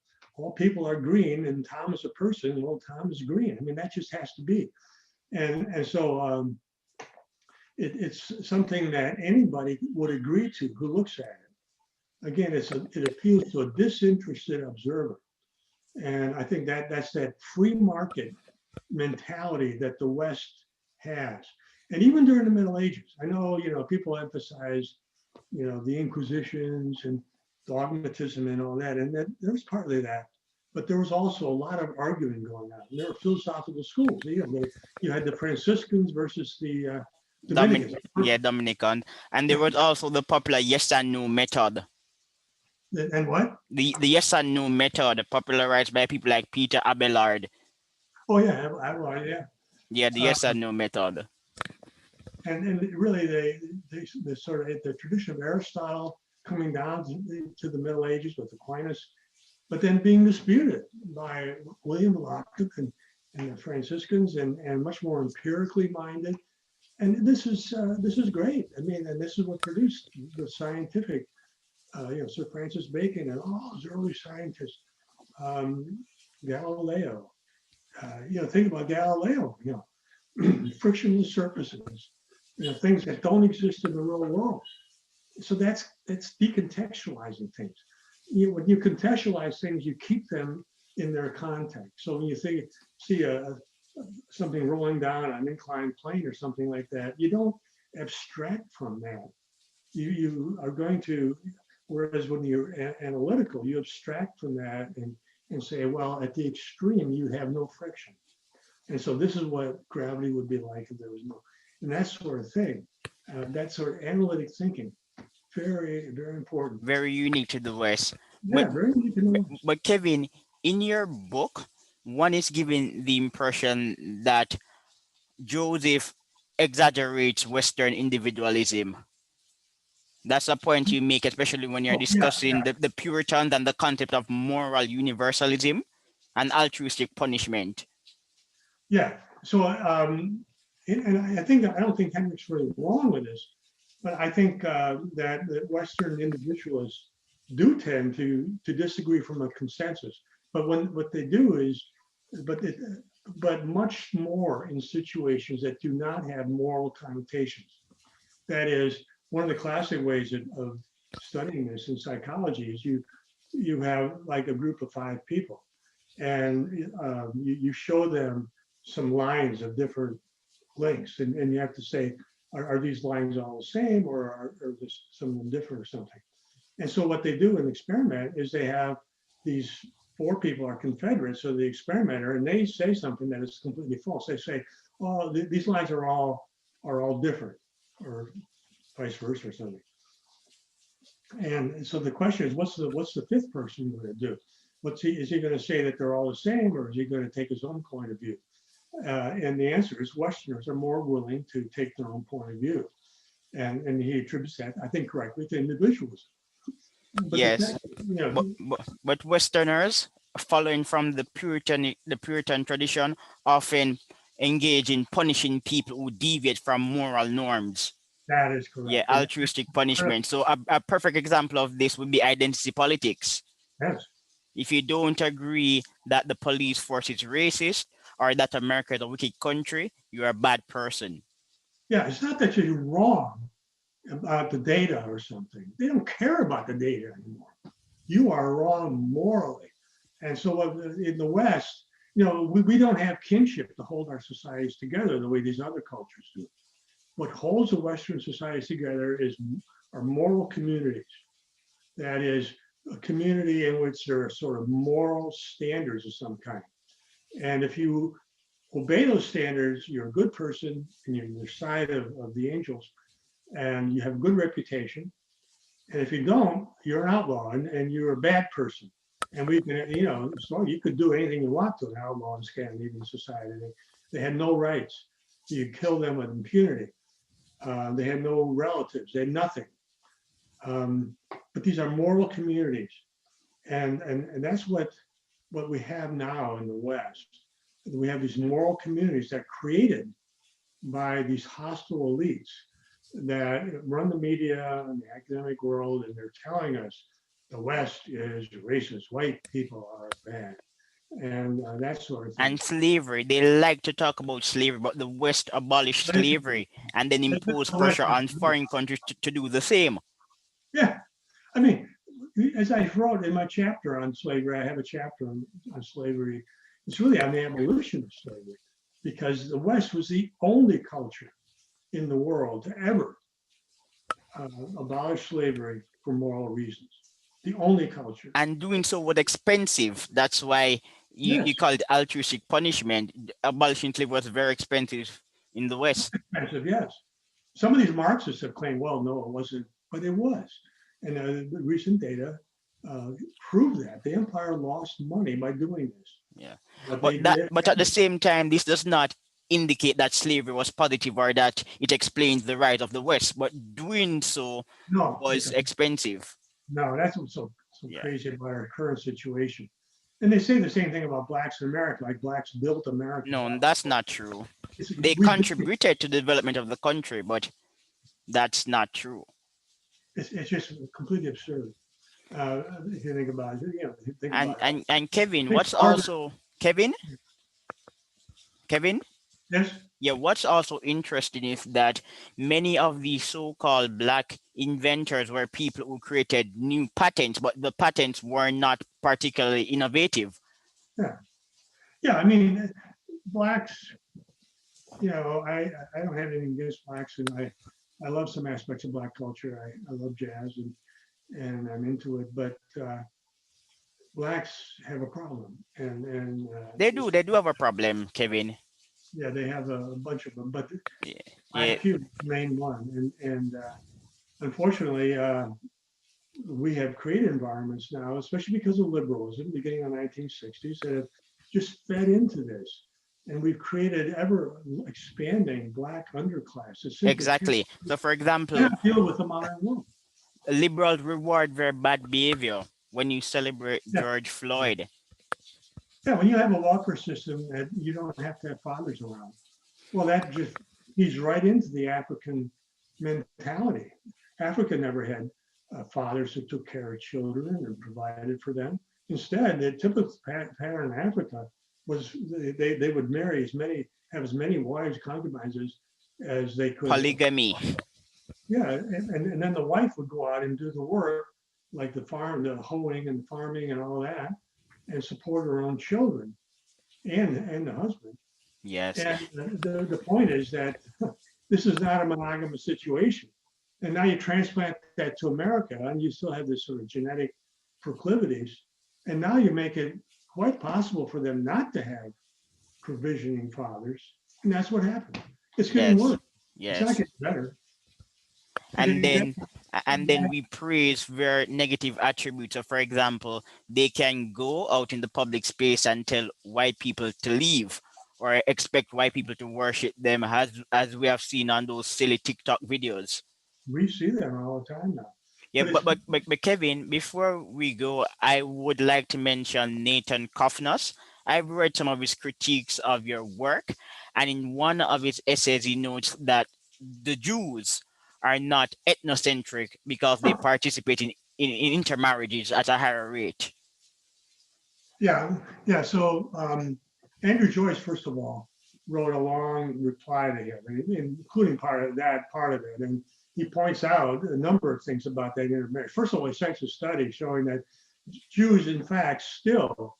people are green and Tom is a person, well, Tom is green. I mean, that just has to be. And so it's something that anybody would agree to who looks at it. Again, it appeals to a disinterested observer. And I think that's that free market mentality that the West has. And even during the Middle Ages, I know, people emphasize, the Inquisitions and dogmatism and all that. And there was partly that. But there was also a lot of arguing going on. And there were philosophical schools. You had the Franciscans versus the Dominicans. Dominican. And there was also the popular yes and no method. And what? The yes and no method popularized by people like Peter Abelard. Oh, yeah, Abelard, yeah. Yeah, the yes and no method. And really, they sort of the tradition of Aristotle coming down to the Middle Ages with Aquinas, but then being disputed by William Locke and the Franciscans, and much more empirically minded. And this is great. I mean, and this is what produced the scientific, Sir Francis Bacon and all those early scientists, Galileo. Think about Galileo. Frictionless surfaces. Things that don't exist in the real world. So that's decontextualizing things. When you contextualize things, you keep them in their context. So when you see something rolling down an inclined plane or something like that, you don't abstract from that. You are going to, whereas when you're analytical, you abstract from that and say, well, at the extreme, you have no friction. And so this is what gravity would be like if there was no, and that sort of thing, that sort of analytic thinking, very, very important. Very unique to the West. Yeah, very unique to the West. But Kevin, in your book, one is given the impression that Joseph exaggerates Western individualism. That's a point you make, especially when you're discussing the Puritans and the concept of moral universalism and altruistic punishment. Yeah. So, and I don't think Heinrich's really wrong with this, but I think that Western individualists do tend to disagree from a consensus. But what they do is, but much more in situations that do not have moral connotations. That is, one of the classic ways of studying this in psychology is you have like a group of 5 people, and you show them some lines of different lengths, and you have to say, are these lines all the same, or are some of them different or something? And so what they do in the experiment is they have these 4 people are Confederates, so the experimenter, and they say something that is completely false. They say, oh, these lines are all different, or vice versa or something. And so the question is, what's the 5th person going to do? Is he going to say that they're all the same, or is he going to take his own point of view? And the answer is Westerners are more willing to take their own point of view. And he attributes that, I think, correctly to individualism. But yes, but Westerners, following from the Puritan tradition, often engage in punishing people who deviate from moral norms. That is correct. Yeah, altruistic punishment. So a perfect example of this would be identity politics. Yes. If you don't agree that the police force is racist, or that America is a wicked country, you're a bad person. Yeah, it's not that you're wrong about the data or something. They don't care about the data anymore. You are wrong morally. And so in the West, we don't have kinship to hold our societies together the way these other cultures do. What holds the Western societies together is our moral communities. That is a community in which there are sort of moral standards of some kind. And if you obey those standards, you're a good person and you're on the side of the angels and you have a good reputation. And if you don't, you're an outlaw and you're a bad person. And we can, so you could do anything you want to an outlaw in Scandinavian society. They had no rights. You kill them with impunity. They had no relatives. They had nothing. But these are moral communities, and that's what we have now in the West. We have these moral communities that are created by these hostile elites that run the media and the academic world, and they're telling us the West is racist, white people are bad, and that sort of thing. And slavery, they like to talk about slavery, but the West abolished But it's, slavery and then it's imposed the pressure Western on community. foreign countries to do the same. Yeah, I mean, as I wrote in my chapter on slavery, I have a chapter on slavery. It's really on the abolition of slavery, because the West was the only culture in the world to ever abolish slavery for moral reasons. The only culture. And doing so was expensive. That's why you Yes, call it altruistic punishment. Abolishing slavery was very expensive in the West. expensive, yes. Some of these Marxists have claimed, well, no, it wasn't, but it was. And the recent data uh, prove that. The empire lost money by doing this. Yeah. But But they that did but at the same time, this does not indicate that slavery was positive or that it explains the rise of the West. But doing so no, it was doesn't. expensive. No, that's what's so Yeah. crazy about our current situation. And they say the same thing about blacks in America, like blacks built America. No, that's not true. It's, They we, contributed to the development of the country, but that's not true. it's just completely absurd. If you think about it, think And about it. and and Kevin, Think what's harder. also Kevin? Yes, Yeah, what's also interesting is that many of the so-called black inventors were people who created new patents, but the patents were not particularly innovative. yeah, yeah. I mean, blacks. I don't have anything against blacks, and I love some aspects of black culture. I love jazz and I'm into it, but blacks have a problem, and They do have a problem, Kevin. yeah, they have a bunch of them, but Yeah, yeah, IQ is the main one, and unfortunately, we have created environments now, especially because of liberalism, beginning in the 1960s, that have just fed into this, and we've created ever expanding black underclass that simply exactly. So, for example, cannot deal with the modern world. liberals reward very bad behavior when you celebrate Yeah, George Floyd. yeah. When you have a welfare system that you don't have to have fathers around, well, that just feeds right into the African mentality. Africa never had fathers who took care of children and provided for them. Instead, the typical pattern in Africa was they would marry have as many wives, concubines as they could. Polygamy. Yeah, and then the wife would go out and do the work, like the farm, the hoeing and the farming and all that, and support her own children and the husband. Yes. And the point is that this is not a monogamous situation. And now you transplant that to America, and you still have this sort of genetic proclivities. And now you make it quite possible for them not to have provisioning fathers. And that's what happened. It's getting Yes. worse. It's not Yes. getting better. and They, then and then we praise their negative attributes. So for example, they can go out in the public space and tell white people to leave or expect white people to worship them, as we have seen on those silly TikTok videos. we see them all the time now. Yeah, But it's but Kevin, before we go, I would like to mention Nathan Kaufman. I've read some of his critiques of your work, and in one of his essays, he notes that the Jews are not ethnocentric because they participate in intermarriages at a higher rate. yeah, yeah. So Andrew Joyce, first of all, wrote a long reply to him, including part of it. And he points out a number of things about that intermarriage. First of all, he cites a study showing that Jews, in fact, still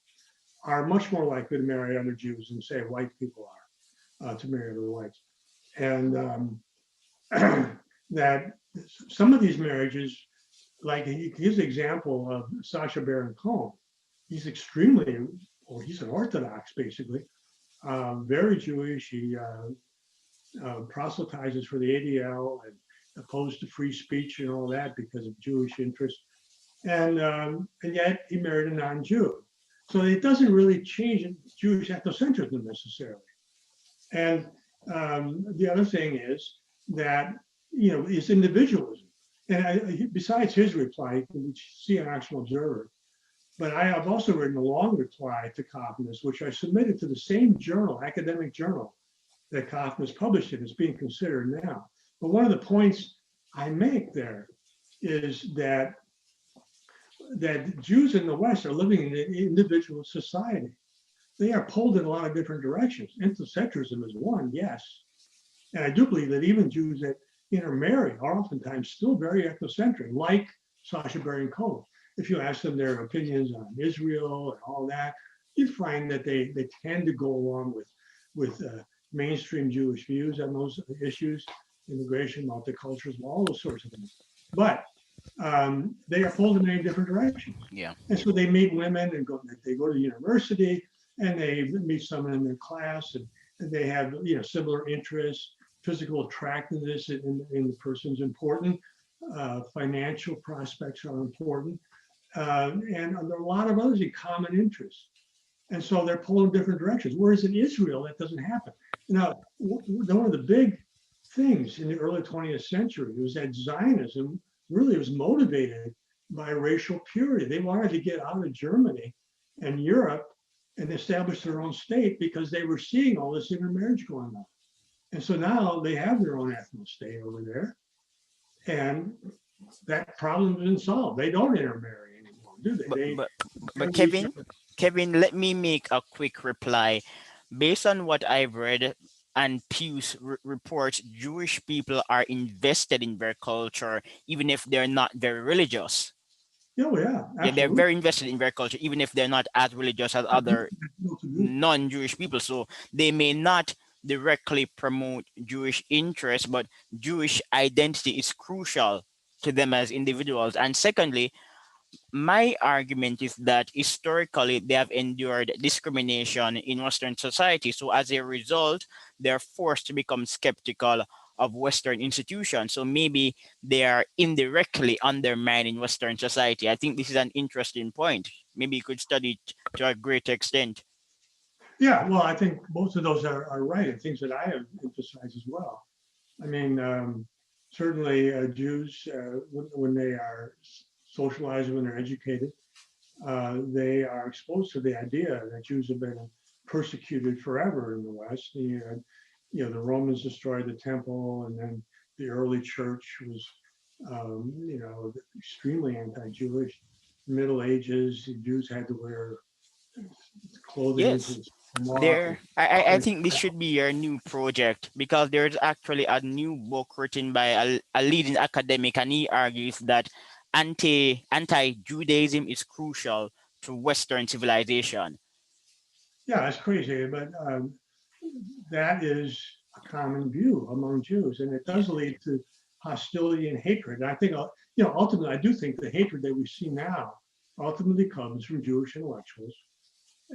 are much more likely to marry other Jews than, say, white people are, to marry other whites. And that some of these marriages, like his example of Sacha Baron Cohen, he's extremely, or he's an Orthodox basically, very Jewish. He proselytizes for the ADL and opposed to free speech and all that because of Jewish interests. And yet he married a non-Jew. So it doesn't really change Jewish ethnocentrism necessarily. And the other thing is that, it's individualism. And besides his reply, which see an actual observer, but I have also written a long reply to Kaufman, which I submitted to the same journal, academic journal, that Kaufman is published in. It's being considered now. But one of the points I make there is that Jews in the West are living in an individual society. They are pulled in a lot of different directions. Ethnocentrism is one, yes. And I do believe that even Jews that intermarry are oftentimes still very ethnocentric, like Sacha Baron Cohen. If you ask them their opinions on Israel and all that, you find that they tend to go along with mainstream Jewish views on those issues, immigration, multiculturalism, all those sorts of things. But they are pulled in many different directions. Yeah. And so they meet women and they go to university and they meet someone in their class and they have similar interests. Physical attractiveness in the person's important. Financial prospects are important. And there are a lot of others in common interests. And so they're pulled in different directions. Whereas in Israel, that doesn't happen. Now, one of the big things in the early 20th century was that Zionism really was motivated by racial purity. They wanted to get out of Germany and Europe and establish their own state because they were seeing all this intermarriage going on. And so now they have their own ethno state over there. And that problem has been solved. They don't intermarry anymore, do they? But They but but marry each Kevin, other. Kevin, let me make a quick reply. Based on what I've read and Pew's reports, Jewish people are invested in their culture, even if they're not very religious. Oh, yeah, Yeah, they're absolutely. very invested in their culture, even if they're not as religious as other To do. non-Jewish people. So they may not directly promote Jewish interests, but Jewish identity is crucial to them as individuals. And secondly, my argument is that historically they have endured discrimination in Western society. So as a result, they're forced to become skeptical of Western institutions. So maybe they are indirectly undermining Western society. I think this is an interesting point. Maybe you could study it to a great extent. Yeah, well, I think most of those are right and things that I have emphasized as well. I mean, certainly Jews, when they are socialized, when they're educated, they are exposed to the idea that Jews have been persecuted forever in the West. The Romans destroyed the temple, and then the early church was, extremely anti-Jewish. Middle Ages, the Jews had to wear clothing which Yes. was mocked and There, I think this should be your new project because there's actually a new book written by a leading academic, and he argues that anti-Judaism is crucial to Western civilization. yeah, it's crazy, but that is a common view among Jews, and it Yeah. does lead to hostility and hatred. And I think, ultimately, I do think the hatred that we see now ultimately comes from Jewish intellectuals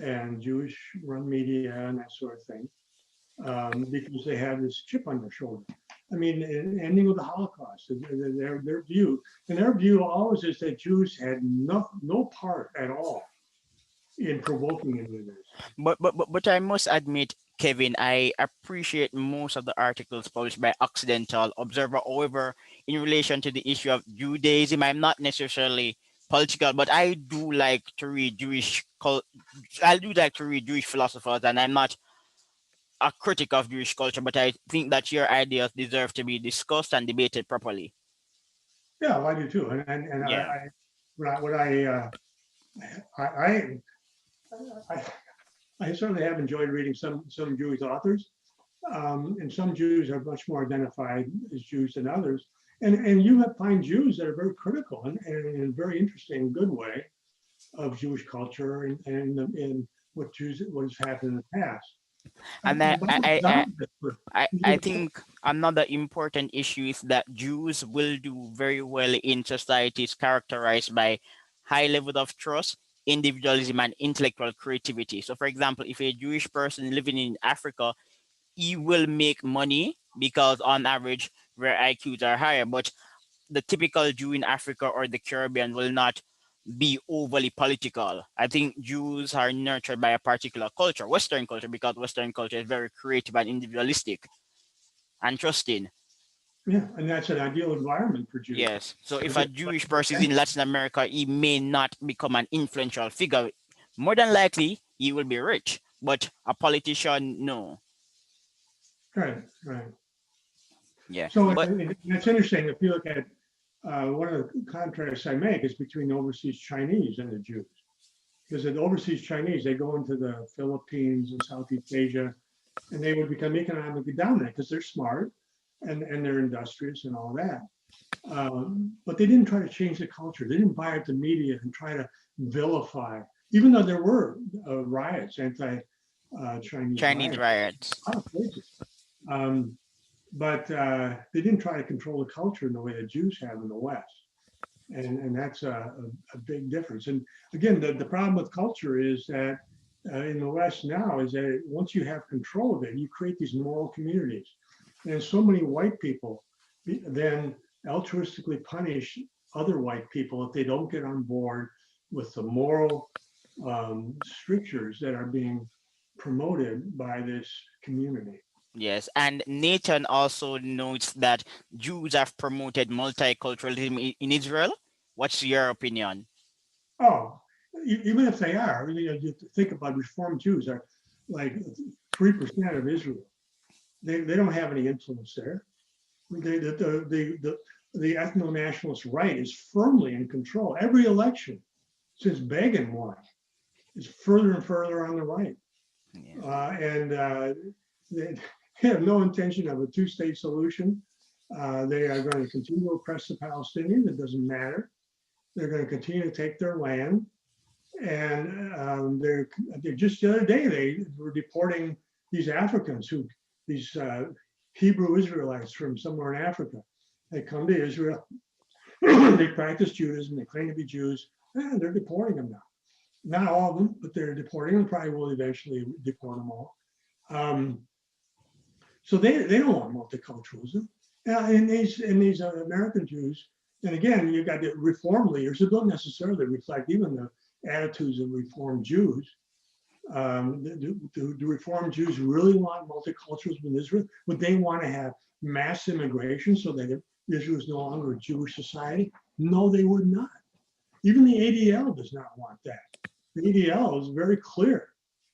and Jewish-run media and that sort of thing, because they have this chip on their shoulder. I mean, ending with the Holocaust, their view always is that Jews had no part at all in provoking any of this. But I must admit, Kevin, I appreciate most of the articles published by Occidental Observer. However, in relation to the issue of Judaism, I'm not necessarily political, but I do like to read Jewish philosophers, and I'm not a critic of Jewish culture, but I think that your ideas deserve to be discussed and debated properly. Yeah, well, I do too. And Yeah. what I, I I certainly have enjoyed reading some Jewish authors, and some Jews are much more identified as Jews than others. And you find Jews that are very critical and in a very interesting, good way of Jewish culture and what has happened in the past. And I, But I, it's I, opposite for- I think another important issue is that Jews will do very well in societies characterized by high level of trust, individualism, and intellectual creativity. So, for example, if a Jewish person living in Africa, he will make money because on average their IQs are higher, but the typical Jew in Africa or the Caribbean will not be overly political. I think Jews are nurtured by a particular culture, Western culture, because Western culture is very creative and individualistic and trusting. yeah, and that's an ideal environment for Jews. Yes. So if Because a it's Jewish person is in Latin America, he may not become an influential figure. More than likely, he will be rich, but a politician, no. right, right. Yeah. So But it's interesting if you look at one of the contrasts I make is between the overseas Chinese and the Jews. Because the overseas Chinese, they go into the Philippines and Southeast Asia, and they would become economically dominant because they're smart and they're industrious and all that. But they didn't try to change the culture. They didn't buy up the media and try to vilify, even though there were riots, anti-Chinese Chinese riots, riots. a lot of places. Um, but they didn't try to control the culture in the way the Jews have in the West. And that's a big difference. And again, the problem with culture is that in the West now is that once you have control of it, you create these moral communities. And so many white people then altruistically punish other white people if they don't get on board with the moral strictures that are being promoted by this community. Yes, and Nathan also notes that Jews have promoted multiculturalism in Israel. What's your opinion? Oh, even if they are, you think about Reformed Jews are like 3% of Israel. They don't have any influence there. The ethno-nationalist right is firmly in control. Every election since Begin won is further and further on the right. Yeah. And they have no intention of a two-state solution. They are going to continue to oppress the Palestinians. It doesn't matter. They're going to continue to take their land. And they're just the other day, they were deporting these Africans these Hebrew Israelites from somewhere in Africa. They come to Israel, they practice Judaism, they claim to be Jews, and they're deporting them now. Not all of them, but they're deporting them. Probably will eventually deport them all. Um, so they don't want multiculturalism. And these American Jews, and again, you've got the Reform leaders who don't necessarily reflect even the attitudes of Reform Jews. Do Reform Jews really want multiculturalism in Israel? Would they want to have mass immigration so that Israel is no longer a Jewish society? No, they would not. Even the ADL does not want that. The ADL is very clear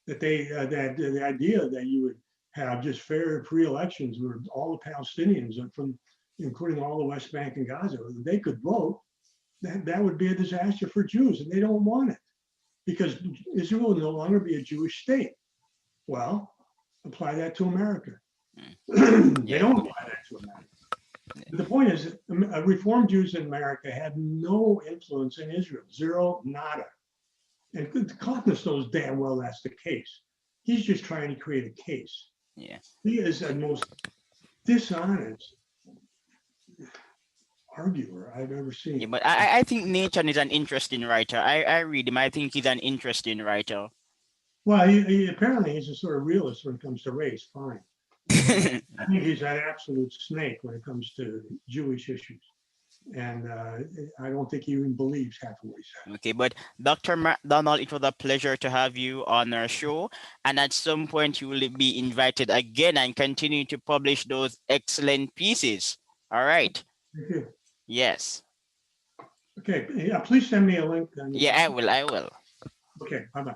that that the idea that you would have just fair free elections where all the Palestinians from including all the West Bank and Gaza, they could vote, that would be a disaster for Jews, and they don't want it because Israel will no longer be a Jewish state. Well, apply that to America. They Yeah. don't apply that to America. But the point is, Reform Jews in America had no influence in Israel, zero, nada. And Kaufman knows damn well that's the case. He's just trying to create a case. Yeah. He is the most dishonest arguer I've ever Yeah, seen. but I think Nathan is an interesting writer. I read him. I think he's an interesting writer. Well, apparently he's a sort of realist when it comes to race. Fine. I think he's an absolute snake when it comes to Jewish issues. And I don't think he even believes half of what he said. Okay, but Dr. Macdonald, it was a pleasure to have you on our show. And at some point, you will be invited again and continue to publish those excellent pieces. All right. Thank you. Yes. Okay. Yeah, please send me a link. Yeah, I will. I will. Okay. Bye bye.